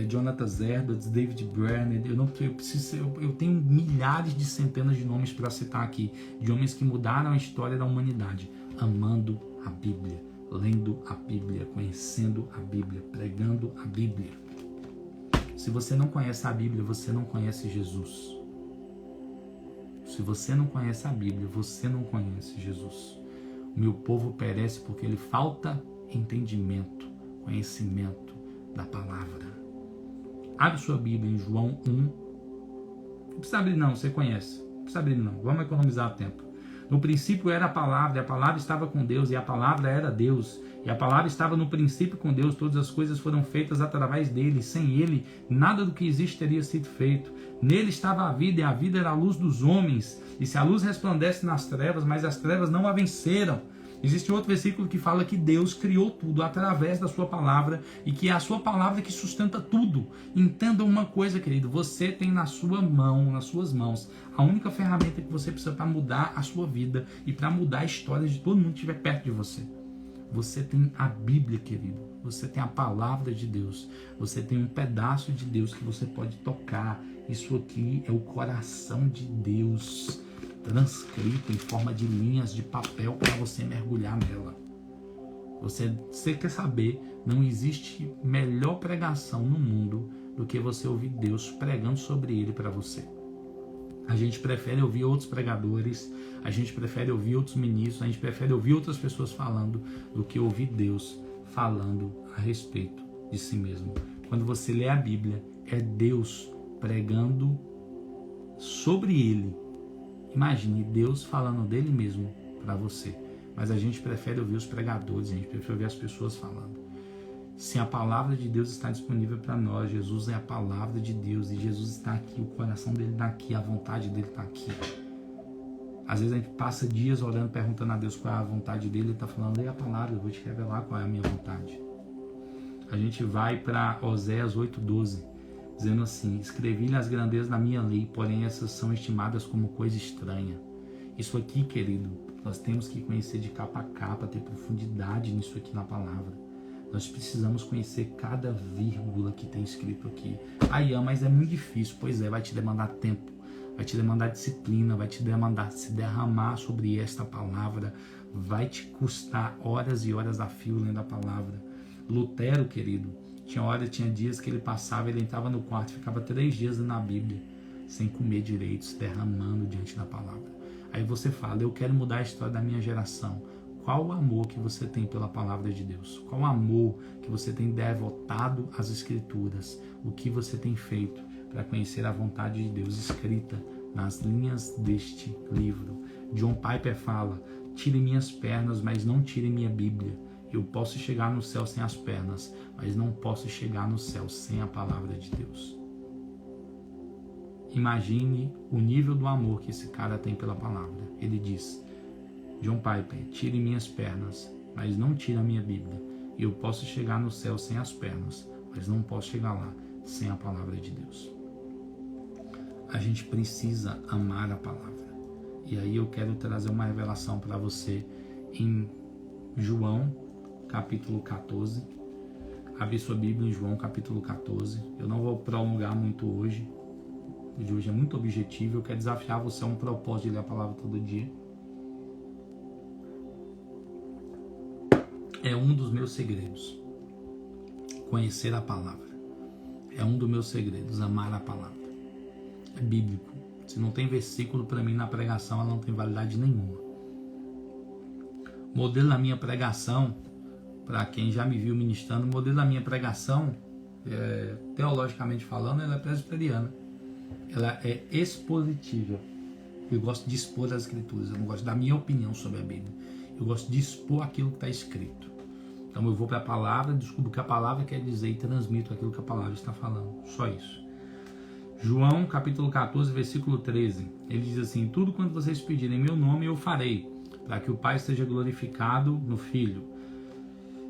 Jonathan Edwards, David Brainerd. Eu tenho milhares de centenas de nomes para citar aqui, de homens que mudaram a história da humanidade, amando a Bíblia, lendo a Bíblia, conhecendo a Bíblia, pregando a Bíblia. Se você não conhece a Bíblia, você não conhece Jesus. Se você não conhece a Bíblia, você não conhece Jesus. O meu povo perece porque ele falta entendimento, conhecimento da palavra. Abre sua Bíblia em João 1. Não precisa abrir não, você conhece. Não precisa abrir não, vamos economizar tempo. No princípio era a palavra, e a palavra estava com Deus, e a palavra era Deus. E a palavra estava no princípio com Deus, todas as coisas foram feitas através dele. Sem ele, nada do que existe teria sido feito. Nele estava a vida, e a vida era a luz dos homens. E se a luz resplandece nas trevas, mas as trevas não a venceram. Existe outro versículo que fala que Deus criou tudo através da sua palavra e que é a sua palavra que sustenta tudo. Entenda uma coisa, querido, você tem na sua mão, nas suas mãos, a única ferramenta que você precisa para mudar a sua vida e para mudar a história de todo mundo que estiver perto de você. Você tem a Bíblia, querido. Você tem a palavra de Deus. Você tem um pedaço de Deus que você pode tocar. Isso aqui é o coração de Deus, transcrito em forma de linhas de papel para você mergulhar nela. Você quer saber, não existe melhor pregação no mundo do que você ouvir Deus pregando sobre ele para você. A gente prefere ouvir outros pregadores, a gente prefere ouvir outros ministros, a gente prefere ouvir outras pessoas falando do que ouvir Deus falando a respeito de si mesmo. Quando você lê a Bíblia, é Deus pregando sobre ele. Imagine Deus falando dele mesmo para você. Mas a gente prefere ouvir os pregadores, a gente prefere ouvir as pessoas falando. Se a palavra de Deus está disponível para nós, Jesus é a palavra de Deus e Jesus está aqui, o coração dele está aqui, a vontade dele está aqui. Às vezes a gente passa dias orando, perguntando a Deus qual é a vontade dele, ele está falando, leia a palavra, eu vou te revelar qual é a minha vontade. A gente vai para Oséias 8:12, dizendo assim, escrevi-lhe as grandezas da minha lei, porém essas são estimadas como coisa estranha. Isso aqui, querido, nós temos que conhecer de capa a capa, ter profundidade nisso aqui na palavra. Nós precisamos conhecer cada vírgula que tem escrito aqui. Aí, mas é muito difícil. Pois é, vai te demandar tempo, vai te demandar disciplina, vai te demandar se derramar sobre esta palavra, vai te custar horas e horas a fio lendo a palavra. Lutero, querido, tinha dias que ele passava, ele entrava no quarto, ficava 3 dias na Bíblia, sem comer direito, se derramando diante da palavra. Aí você fala, eu quero mudar a história da minha geração. Qual o amor que você tem pela palavra de Deus? Qual o amor que você tem devotado às Escrituras? O que você tem feito para conhecer a vontade de Deus escrita nas linhas deste livro? John Piper fala, tire minhas pernas, mas não tire minha Bíblia. Eu posso chegar no céu sem as pernas, mas não posso chegar no céu sem a palavra de Deus. Imagine o nível do amor que esse cara tem pela palavra. Ele diz, John Piper, tire minhas pernas, mas não tire a minha Bíblia. Eu posso chegar no céu sem as pernas, mas não posso chegar lá sem a palavra de Deus. A gente precisa amar a palavra. E aí eu quero trazer uma revelação para você em João, capítulo 14. Abre sua Bíblia em João, capítulo 14. Eu não vou prolongar muito hoje. O de hoje é muito objetivo. Eu quero desafiar você a um propósito de ler a palavra todo dia. É um dos meus segredos, conhecer a palavra. É um dos meus segredos, amar a palavra. É bíblico. Se não tem versículo para mim na pregação, ela não tem validade nenhuma. Modelo da minha pregação, para quem já me viu ministrando, o modelo da minha pregação, teologicamente falando, ela é presbiteriana. Ela é expositiva. Eu gosto de expor as Escrituras, eu não gosto da minha opinião sobre a Bíblia. Eu gosto de expor aquilo que está escrito. Então eu vou para a palavra, descubro o que a palavra quer dizer e transmito aquilo que a palavra está falando. Só isso. João capítulo 14, versículo 13. Ele diz assim, tudo quanto vocês pedirem em meu nome eu farei, para que o Pai seja glorificado no Filho.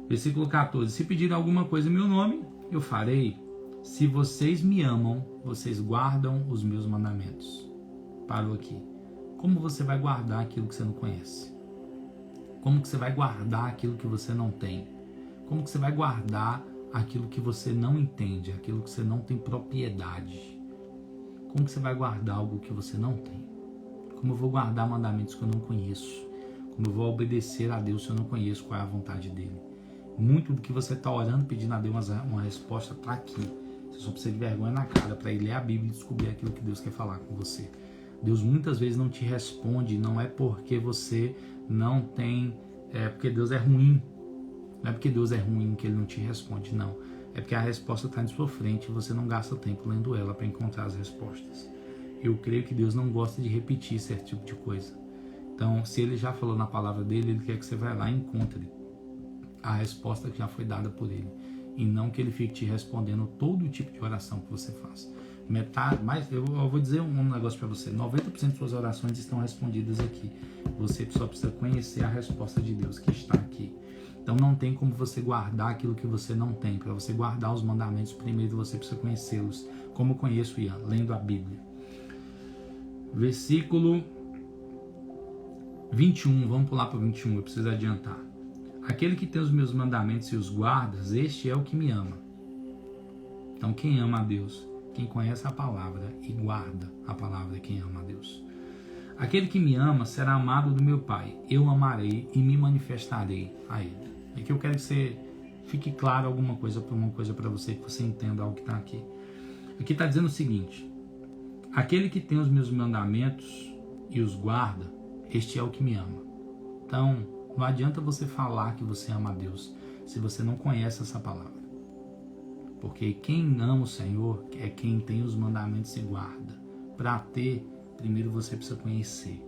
Versículo 14. Se pedirem alguma coisa em meu nome, eu farei. Se vocês me amam, vocês guardam os meus mandamentos. Parou aqui. Como você vai guardar aquilo que você não conhece? Como que você vai guardar aquilo que você não tem? Como que você vai guardar aquilo que você não entende, aquilo que você não tem propriedade? Como que você vai guardar algo que você não tem? Como eu vou guardar mandamentos que eu não conheço? Como eu vou obedecer a Deus se eu não conheço qual é a vontade dele? Muito do que você está orando, pedindo a Deus uma resposta está aqui. Você só precisa de vergonha na cara para ir ler a Bíblia e descobrir aquilo que Deus quer falar com você. Deus muitas vezes não te responde, não é porque você não tem, porque Deus é ruim. Não é porque Deus é ruim que ele não te responde, não. É porque a resposta está na sua frente e você não gasta tempo lendo ela para encontrar as respostas. Eu creio que Deus não gosta de repetir certo tipo de coisa. Então, se ele já falou na palavra dele, ele quer que você vá lá e encontre a resposta que já foi dada por ele. E não que ele fique te respondendo todo tipo de oração que você faz. Mas eu vou dizer um negócio para você. 90% de suas orações estão respondidas aqui. Você só precisa conhecer a resposta de Deus que está aqui. Então não tem como você guardar aquilo que você não tem. Para você guardar os mandamentos, primeiro você precisa conhecê-los. Como eu conheço, Ian? Lendo a Bíblia. Versículo 21. Vamos pular para o 21. Eu preciso adiantar. Aquele que tem os meus mandamentos e os guarda, este é o que me ama. Então quem ama a Deus? Quem conhece a palavra e guarda a palavra é quem ama a Deus. Aquele que me ama será amado do meu Pai. Eu amarei e me manifestarei a ele. É que eu quero que você fique claro alguma coisa para você, que você entenda algo que está aqui. Aqui está dizendo o seguinte: aquele que tem os meus mandamentos e os guarda, este é o que me ama. Então, não adianta você falar que você ama a Deus se você não conhece essa palavra. Porque quem ama o Senhor é quem tem os mandamentos e guarda. Para ter, primeiro você precisa conhecer.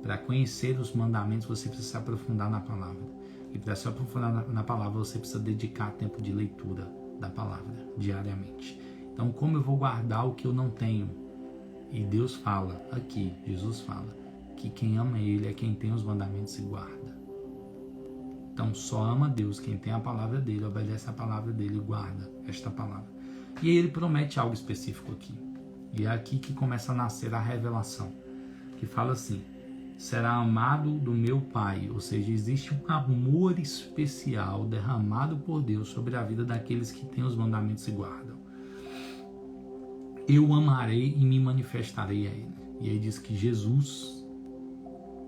Para conhecer os mandamentos, você precisa se aprofundar na palavra. E para se aprofundar na palavra, você precisa dedicar tempo de leitura da palavra diariamente. Então, como eu vou guardar o que eu não tenho? E Deus fala aqui, Jesus fala, que quem ama Ele é quem tem os mandamentos e guarda. Então, só ama Deus quem tem a palavra dele, obedece a palavra dele e guarda esta palavra. E aí ele promete algo específico aqui. E é aqui que começa a nascer a revelação, que fala assim: será amado do meu Pai. Ou seja, existe um amor especial derramado por Deus sobre a vida daqueles que têm os mandamentos e guardam. Eu amarei e me manifestarei a Ele. E aí diz que Jesus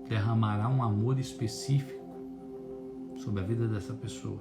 derramará um amor específico sobre a vida dessa pessoa.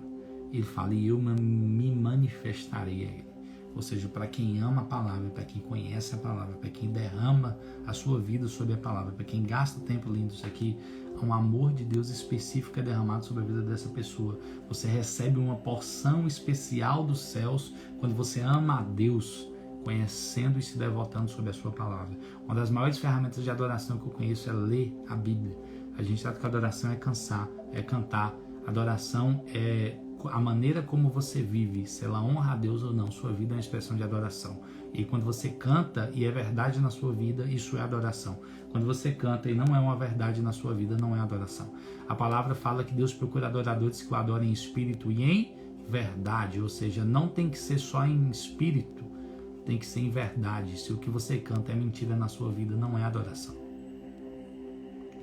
Ele fala: e eu me manifestarei a Ele. Ou seja, para quem ama a palavra, para quem conhece a palavra, para quem derrama a sua vida sobre a palavra, para quem gasta tempo lendo isso aqui, um amor de Deus específico é derramado sobre a vida dessa pessoa. Você recebe uma porção especial dos céus quando você ama a Deus, conhecendo e se devotando sobre a sua palavra. Uma das maiores ferramentas de adoração que eu conheço é ler a Bíblia. A gente sabe que a adoração é cantar. Adoração é a maneira como você vive, se ela honra a Deus ou não. Sua vida é uma expressão de adoração. E quando você canta e é verdade na sua vida, isso é adoração. Quando você canta e não é uma verdade na sua vida, não é adoração. A palavra fala que Deus procura adoradores que o adorem em espírito e em verdade. Ou seja, não tem que ser só em espírito, tem que ser em verdade. Se o que você canta é mentira na sua vida, não é adoração.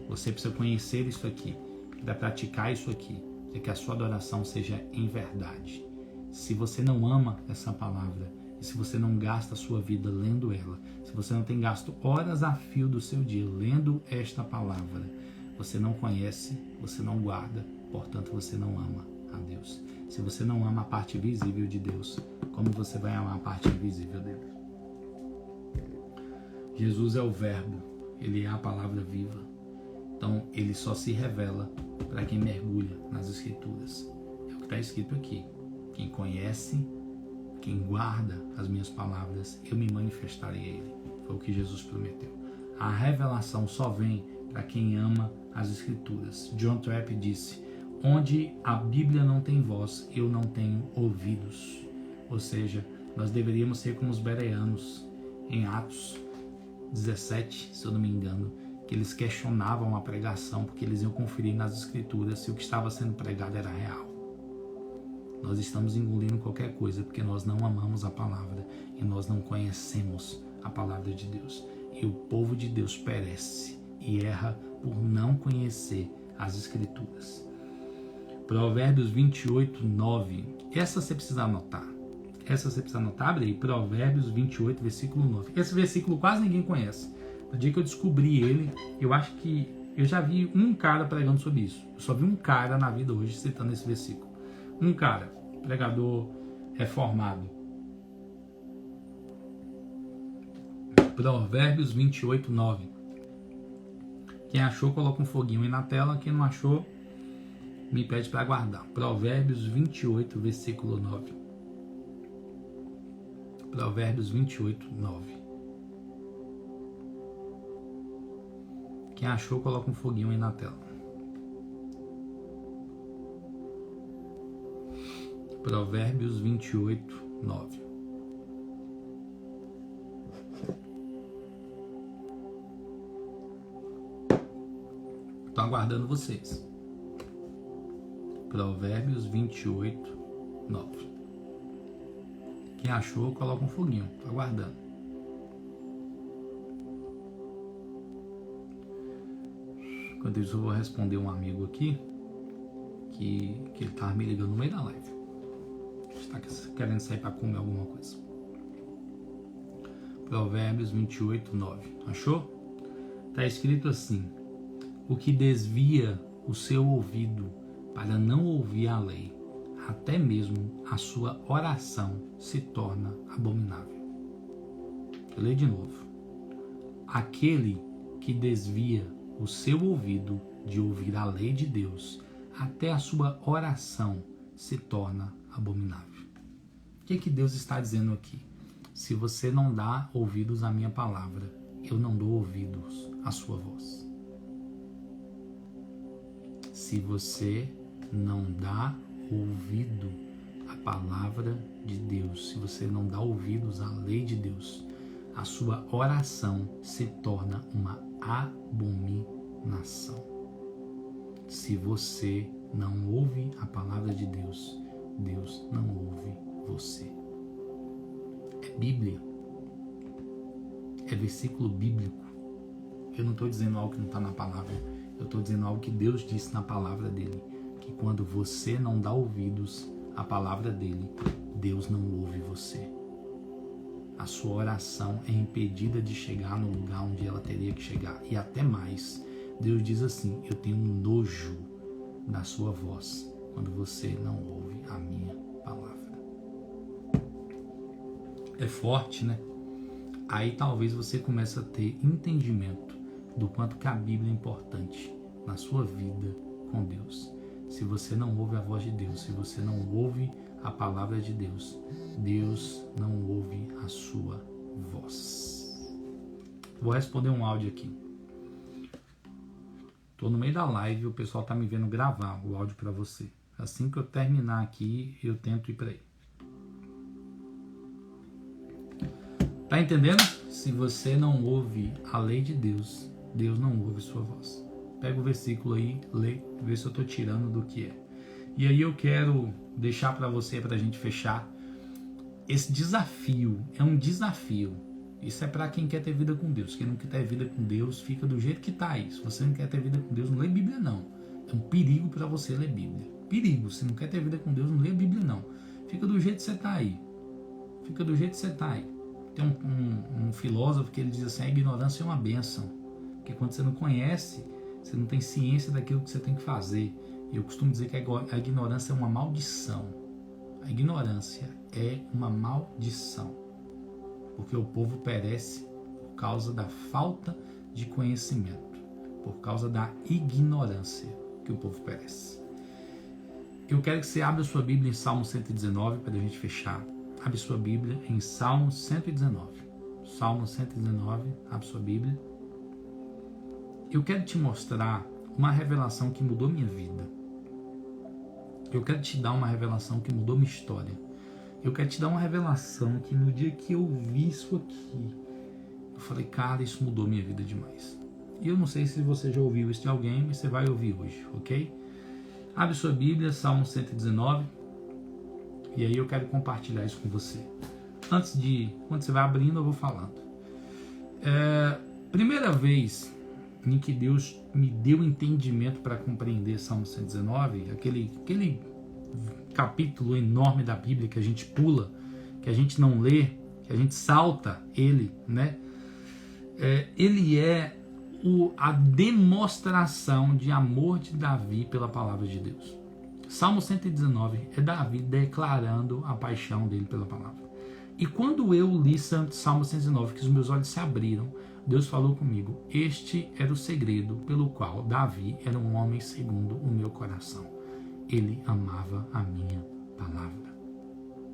Você precisa conhecer isso aqui, para praticar isso aqui, para que a sua adoração seja em verdade. Se você não ama essa palavra, e se você não gasta a sua vida lendo ela, se você não tem gasto horas a fio do seu dia lendo esta palavra, você não conhece, você não guarda, portanto você não ama a Deus. Se você não ama a parte visível de Deus, como você vai amar a parte invisível dele? Jesus é o Verbo, Ele é a palavra viva. Então, Ele só se revela para quem mergulha nas Escrituras. É o que está escrito aqui. Quem conhece, quem guarda as minhas palavras, eu me manifestarei a Ele. Foi o que Jesus prometeu. A revelação só vem para quem ama as Escrituras. John Trapp disse: onde a Bíblia não tem voz, eu não tenho ouvidos. Ou seja, nós deveríamos ser como os bereanos em Atos 17, se eu não me engano, que eles questionavam a pregação porque eles iam conferir nas Escrituras se o que estava sendo pregado era real. Nós estamos engolindo qualquer coisa porque nós não amamos a palavra e nós não conhecemos a palavra de Deus. E o povo de Deus perece e erra por não conhecer as Escrituras. Provérbios 28, 9. Essa você precisa anotar. Abre aí, Provérbios 28, versículo 9. Esse versículo quase ninguém conhece. No dia que eu descobri ele, eu acho que eu já vi um cara pregando sobre isso. Eu só vi um cara na vida hoje citando esse versículo. Um cara, pregador reformado. Provérbios 28, 9. Quem achou, coloca um foguinho aí na tela. Quem não achou, me pede para aguardar. Provérbios 28, versículo 9. Provérbios 28, 9. Quem achou, coloca um foguinho aí na tela. Provérbios 28, 9. Estou aguardando vocês. Provérbios 28, 9. Quem achou, coloca um foguinho. Estou aguardando. Enquanto isso, eu vou responder um amigo aqui que ele estava me ligando no meio da live. Está querendo sair para comer alguma coisa. Provérbios 28, 9. Achou? Está escrito assim: o que desvia o seu ouvido para não ouvir a lei, até mesmo a sua oração se torna abominável. Eu leio de novo. Aquele que desvia o seu ouvido de ouvir a lei de Deus, até a sua oração se torna abominável. O que Deus está dizendo aqui? Se você não dá ouvidos à minha palavra, eu não dou ouvidos à sua voz. Se você não dá ouvido à palavra de Deus, se você não dá ouvidos à lei de Deus, a sua oração se torna uma abominação. Se você não ouve a palavra de Deus, Deus não ouve você. É Bíblia. É versículo bíblico. Eu não estou dizendo algo que não está na palavra. Eu estou dizendo algo que Deus disse na palavra dele. Que quando você não dá ouvidos à palavra dele, Deus não ouve você. A sua oração é impedida de chegar no lugar onde ela teria que chegar. E até mais, Deus diz assim: eu tenho nojo da sua voz quando você não ouve a minha palavra. É forte, né? Aí talvez você comece a ter entendimento do quanto que a Bíblia é importante na sua vida com Deus. Se você não ouve a voz de Deus, se você não ouve a palavra de Deus, Deus não ouve a sua voz. Vou responder um áudio aqui. Estou no meio da live e o pessoal está me vendo gravar o áudio para você. Assim que eu terminar aqui, eu tento ir para aí. Tá entendendo? Se você não ouve a lei de Deus, Deus não ouve sua voz. Pega o versículo aí, lê, vê se eu estou tirando do que é. E aí eu quero deixar para você, para a gente fechar, esse desafio. É um desafio. Isso é para quem quer ter vida com Deus. Quem não quer ter vida com Deus, fica do jeito que está aí. Se você não quer ter vida com Deus, não lê Bíblia não. É um perigo para você ler Bíblia. Perigo. Se não quer ter vida com Deus, não lê Bíblia não. Fica do jeito que você está aí. Fica do jeito que você está aí. Tem um filósofo que ele diz assim: a ignorância é uma bênção. Porque quando você não conhece, você não tem ciência daquilo que você tem que fazer. Eu costumo dizer que a ignorância é uma maldição. A ignorância é uma maldição. Porque o povo perece por causa da falta de conhecimento. Por causa da ignorância que o povo perece. Eu quero que você abra sua Bíblia em Salmo 119 para a gente fechar. Abre sua Bíblia em Salmo 119. Salmo 119, abre sua Bíblia. Eu quero te mostrar uma revelação que mudou minha vida. Eu quero te dar uma revelação que mudou minha história. Eu quero te dar uma revelação que no dia que eu vi isso aqui, eu falei, cara, isso mudou minha vida demais. E eu não sei se você já ouviu isso de alguém, mas você vai ouvir hoje, ok? Abre sua Bíblia, Salmo 119. E aí eu quero compartilhar isso com você. Quando você vai abrindo, eu vou falando. Primeira vez em que Deus me deu entendimento para compreender Salmo 119, aquele capítulo enorme da Bíblia que a gente pula, que a gente não lê, que a gente salta ele, né? Ele é a demonstração de amor de Davi pela palavra de Deus. Salmo 119 é Davi declarando a paixão dele pela palavra. E quando eu li Salmo 119, que os meus olhos se abriram, Deus falou comigo: este era o segredo pelo qual Davi era um homem segundo o meu coração. Ele amava a minha palavra.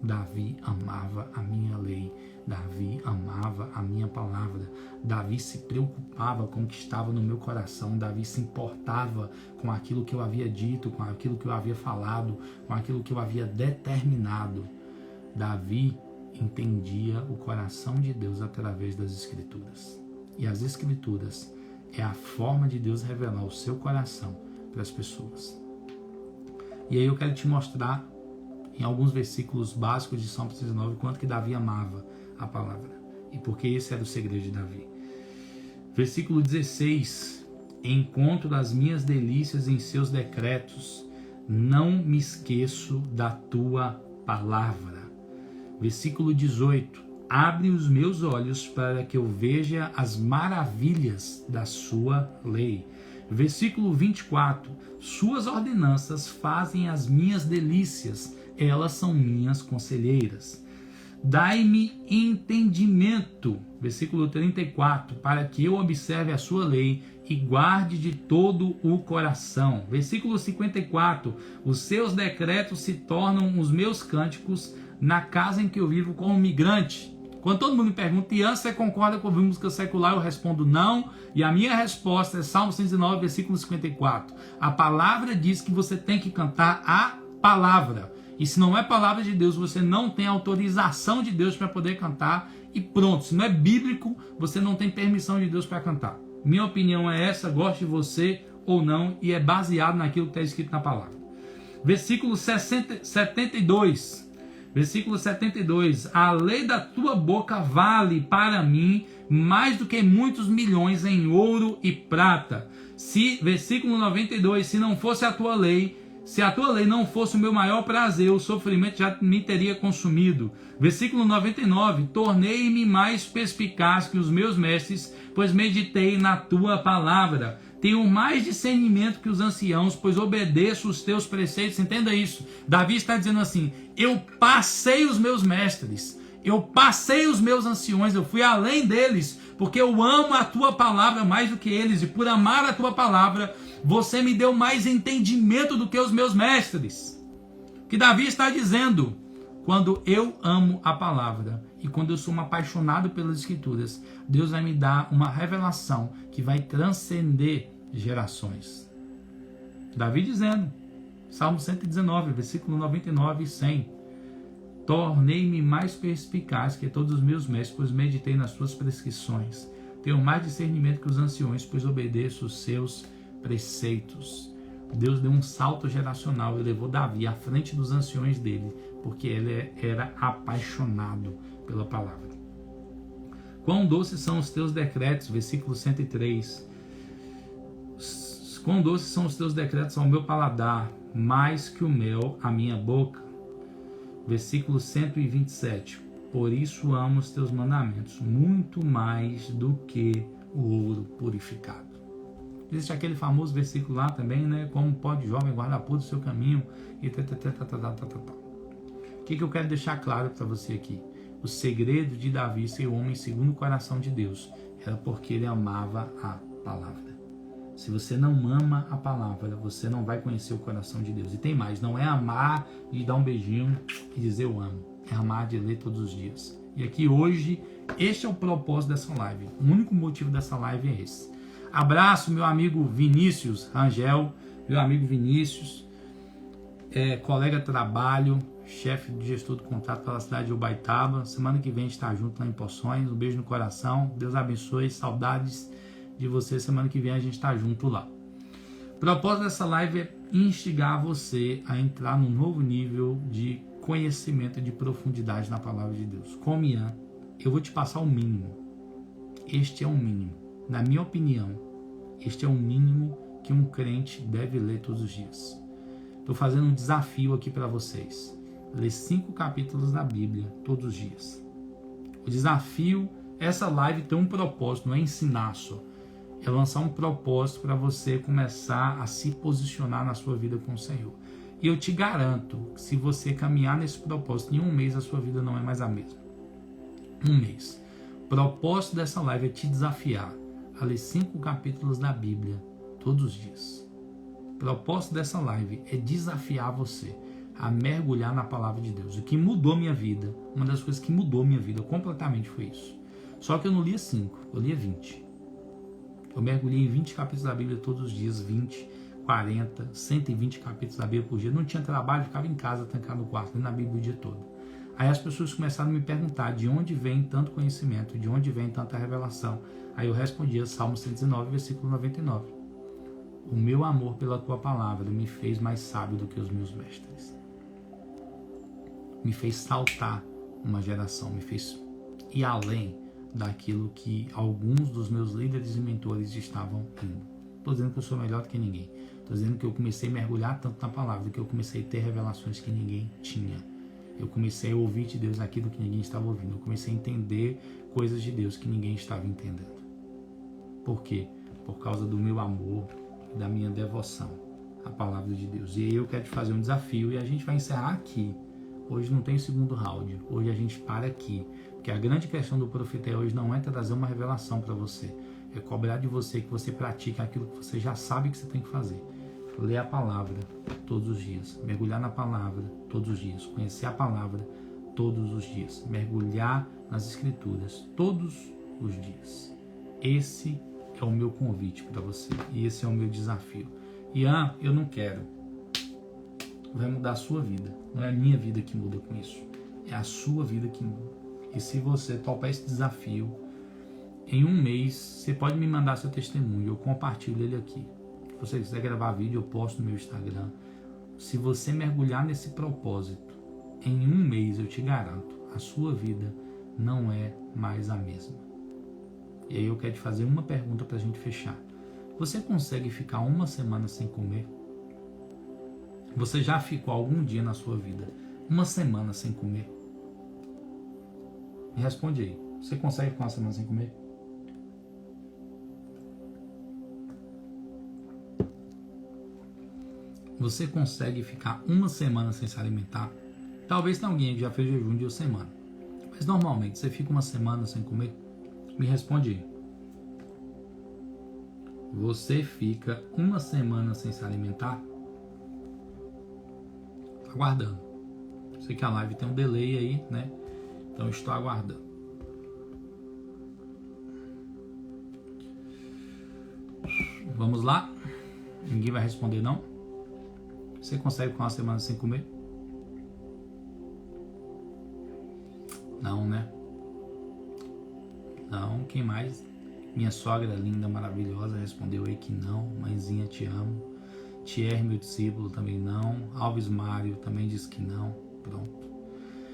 Davi amava a minha lei. Davi amava a minha palavra. Davi se preocupava com o que estava no meu coração. Davi se importava com aquilo que eu havia dito, com aquilo que eu havia falado, com aquilo que eu havia determinado. Davi entendia o coração de Deus através das Escrituras. E as Escrituras é a forma de Deus revelar o seu coração para as pessoas. E aí eu quero te mostrar em alguns versículos básicos de Salmo 119 quanto que Davi amava a palavra. E porque esse era o segredo de Davi. Versículo 16: encontro as minhas delícias em seus decretos, não me esqueço da tua palavra. Versículo 18: abre os meus olhos para que eu veja as maravilhas da sua lei. Versículo 24: suas ordenanças fazem as minhas delícias, elas são minhas conselheiras. Dai-me entendimento, versículo 34, para que eu observe a sua lei e guarde de todo o coração. Versículo 54, os seus decretos se tornam os meus cânticos na casa em que eu vivo como migrante. Quando todo mundo me pergunta, Ian, você concorda com ouvir música secular? Eu respondo não, e a minha resposta é Salmo 119, versículo 54. A palavra diz que você tem que cantar a palavra. E se não é palavra de Deus, você não tem autorização de Deus para poder cantar. E pronto, se não é bíblico, você não tem permissão de Deus para cantar. Minha opinião é essa, goste de você ou não, e é baseado naquilo que está escrito na palavra. Versículo 72. Versículo 72. A lei da tua boca vale para mim mais do que muitos milhões em ouro e prata. Versículo 92. Se não fosse a tua lei, se a tua lei não fosse o meu maior prazer, o sofrimento já me teria consumido. Versículo 99. Tornei-me mais perspicaz que os meus mestres, pois meditei na tua palavra. Tenho mais discernimento que os anciãos, pois obedeço os teus preceitos. Entenda isso. Davi está dizendo assim, eu passei os meus mestres, eu passei os meus anciões, eu fui além deles, porque eu amo a tua palavra mais do que eles, e por amar a tua palavra, você me deu mais entendimento do que os meus mestres. O que Davi está dizendo? Quando eu amo a palavra e quando eu sou um apaixonado pelas escrituras, Deus vai me dar uma revelação que vai transcender gerações. Davi dizendo, Salmo 119, versículo 99 e 100. Tornei-me mais perspicaz que todos os meus mestres, pois meditei nas tuas prescrições. Tenho mais discernimento que os anciões, pois obedeço os seus preceitos. Deus deu um salto geracional e levou Davi à frente dos anciões dele, porque ele era apaixonado pela palavra. Quão doces são os teus decretos, versículo 103. Quão doces são os teus decretos ao meu paladar, mais que o mel à minha boca. Versículo 127. Por isso amo os teus mandamentos, muito mais do que o ouro purificado. Existe aquele famoso versículo lá também, né? Como pode jovem guardar puro o seu caminho e tal. O que eu quero deixar claro para você aqui? O segredo de Davi ser o homem segundo o coração de Deus era porque ele amava a palavra. Se você não ama a palavra, você não vai conhecer o coração de Deus. E tem mais, não é amar de dar um beijinho e dizer eu amo. É amar de ler todos os dias. E aqui hoje, este é o propósito dessa live. O único motivo dessa live é esse. Abraço, meu amigo Vinícius Rangel, meu amigo Vinícius, colega de trabalho, chefe de gestor do contrato pela cidade de Ubaitaba. Semana que vem a gente está junto lá em Poções. Um beijo no coração. Deus abençoe. Saudades de você. Semana que vem a gente está junto lá. O propósito dessa live é instigar você a entrar num novo nível de conhecimento e de profundidade na palavra de Deus. Como Ian, eu vou te passar o mínimo. Este é o mínimo. Na minha opinião, este é o mínimo que um crente deve ler todos os dias. Estou fazendo um desafio aqui para vocês. Ler 5 capítulos da Bíblia todos os dias. O desafio, essa live tem um propósito, não é ensinar só. É lançar um propósito para você começar a se posicionar na sua vida com o Senhor. E eu te garanto que se você caminhar nesse propósito, em um mês a sua vida não é mais a mesma. Um mês. O propósito dessa live é te desafiar a ler 5 capítulos da Bíblia todos os dias. O propósito dessa live é desafiar você a mergulhar na palavra de Deus. O que mudou minha vida, uma das coisas que mudou minha vida completamente foi isso. Só que eu não lia 5, eu lia 20. Eu mergulhei em 20 capítulos da Bíblia todos os dias, 20, 40, 120 capítulos da Bíblia por dia. Não tinha trabalho, ficava em casa, trancado no quarto, lendo a Bíblia o dia todo. Aí as pessoas começaram a me perguntar de onde vem tanto conhecimento, de onde vem tanta revelação. Aí eu respondia Salmo 119, versículo 99. O meu amor pela tua palavra me fez mais sábio do que os meus mestres. Me fez saltar uma geração, me fez ir além daquilo que alguns dos meus líderes e mentores estavam indo. Estou dizendo que eu sou melhor do que ninguém. Estou dizendo que eu comecei a mergulhar tanto na palavra que eu comecei a ter revelações que ninguém tinha. Eu comecei a ouvir de Deus aquilo que ninguém estava ouvindo. Eu comecei a entender coisas de Deus que ninguém estava entendendo. Por quê? Por causa do meu amor e da minha devoção à palavra de Deus. E aí eu quero te fazer um desafio e a gente vai encerrar aqui Hoje não tem segundo round. Hoje a gente para aqui. Porque a grande questão do Profeteia hoje não é trazer uma revelação para você. É cobrar de você que você pratique aquilo que você já sabe que você tem que fazer. Ler a palavra todos os dias. Mergulhar na palavra todos os dias. Conhecer a palavra todos os dias. Mergulhar nas escrituras todos os dias. Esse é o meu convite para você. E esse é o meu desafio. Ian, eu não quero. Vai mudar a sua vida. Não é a minha vida que muda com isso. É a sua vida que muda. E se você topar esse desafio, em um mês, você pode me mandar seu testemunho. Eu compartilho ele aqui. Se você quiser gravar vídeo, eu posto no meu Instagram. Se você mergulhar nesse propósito, em um mês, eu te garanto, a sua vida não é mais a mesma. E aí eu quero te fazer uma pergunta para a gente fechar. Você consegue ficar uma semana sem comer? Você já ficou algum dia na sua vida uma semana sem comer? Me responde aí. Você consegue ficar uma semana sem comer? Você consegue ficar uma semana sem se alimentar? Talvez tenha alguém que já fez jejum de uma semana. Mas normalmente você fica uma semana sem comer? Me responde aí. Você fica uma semana sem se alimentar? Aguardando. Sei que a live tem um delay aí, né? Então eu estou aguardando. Vamos lá? Ninguém vai responder não? Você consegue ficar uma semana sem comer? Não, né? Não, quem mais? Minha sogra linda, maravilhosa, respondeu aí que não. Mãezinha, te amo. Thierry, meu discípulo, também não. Alves Mário também disse que não. Pronto.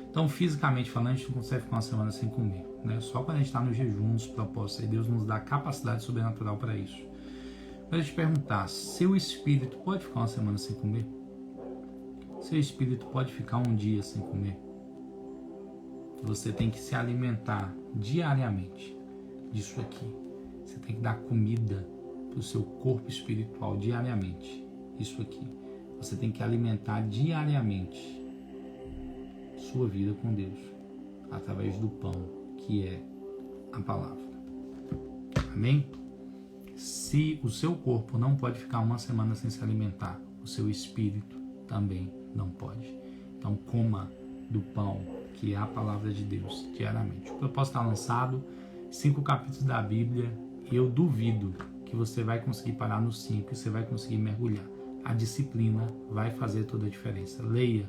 Então, fisicamente falando, a gente não consegue ficar uma semana sem comer, né? Só quando a gente está no jejum, nos propósitos, aí Deus nos dá capacidade sobrenatural para isso. Mas eu te perguntar, seu espírito pode ficar uma semana sem comer? Seu espírito pode ficar um dia sem comer? Você tem que se alimentar diariamente disso aqui. Você tem que dar comida para o seu corpo espiritual diariamente. Isso aqui. Você tem que alimentar diariamente sua vida com Deus através do pão que é a palavra. Amém? Se o seu corpo não pode ficar uma semana sem se alimentar, o seu espírito também não pode. Então coma do pão que é a palavra de Deus diariamente. O propósito está lançado, 5 capítulos da Bíblia, e eu duvido que você vai conseguir parar nos 5 e você vai conseguir mergulhar. A disciplina vai fazer toda a diferença. Leia,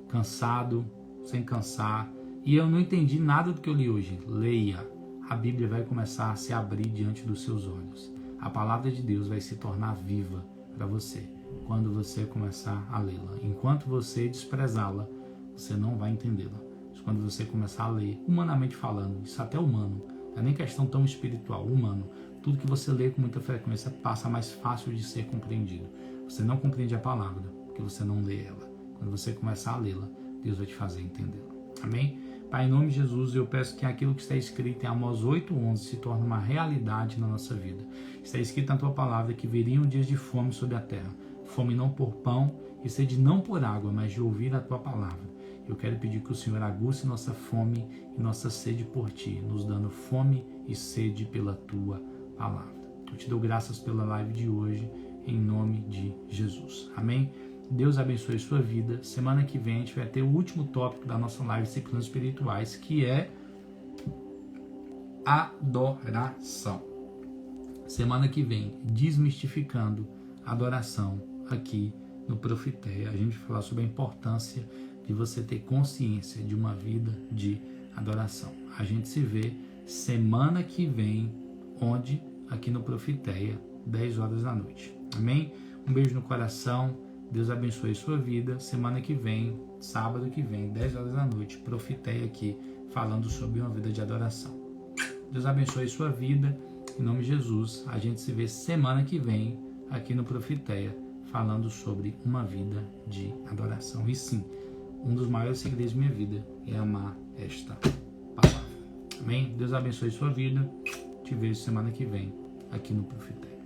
cansado, sem cansar. E eu não entendi nada do que eu li hoje. Leia. A Bíblia vai começar a se abrir diante dos seus olhos. A palavra de Deus vai se tornar viva para você quando você começar a lê-la. Enquanto você desprezá-la, você não vai entendê-la. Mas quando você começar a ler, humanamente falando, isso até humano, não é nem questão tão espiritual, humano, tudo que você lê com muita frequência passa mais fácil de ser compreendido. Você não compreende a palavra, porque você não lê ela. Quando você começar a lê-la, Deus vai te fazer entendê-la. Amém? Pai, em nome de Jesus, eu peço que aquilo que está escrito em Amós 8:11 se torne uma realidade na nossa vida. Está escrito na tua palavra que viriam dias de fome sobre a terra. Fome não por pão e sede não por água, mas de ouvir a tua palavra. Eu quero pedir que o Senhor aguce nossa fome e nossa sede por ti, nos dando fome e sede pela tua palavra. Eu te dou graças pela live de hoje, em nome de Jesus. Amém? Deus abençoe sua vida. Semana que vem a gente vai ter o último tópico da nossa live Disciplinas Espirituais, que é adoração. Semana que vem, desmistificando a adoração aqui no Profeteia. A gente vai falar sobre a importância de você ter consciência de uma vida de adoração. A gente se vê semana que vem, onde? Aqui no Profeteia, 10 horas da noite. Amém? Um beijo no coração. Deus abençoe sua vida. Semana que vem, sábado que vem, 10 horas da noite, Profeteia aqui, falando sobre uma vida de adoração. Deus abençoe sua vida. Em nome de Jesus, a gente se vê semana que vem, aqui no Profeteia, falando sobre uma vida de adoração. E sim, um dos maiores segredos de minha vida é amar esta palavra. Amém? Deus abençoe sua vida. Te vejo semana que vem, aqui no Profeteia.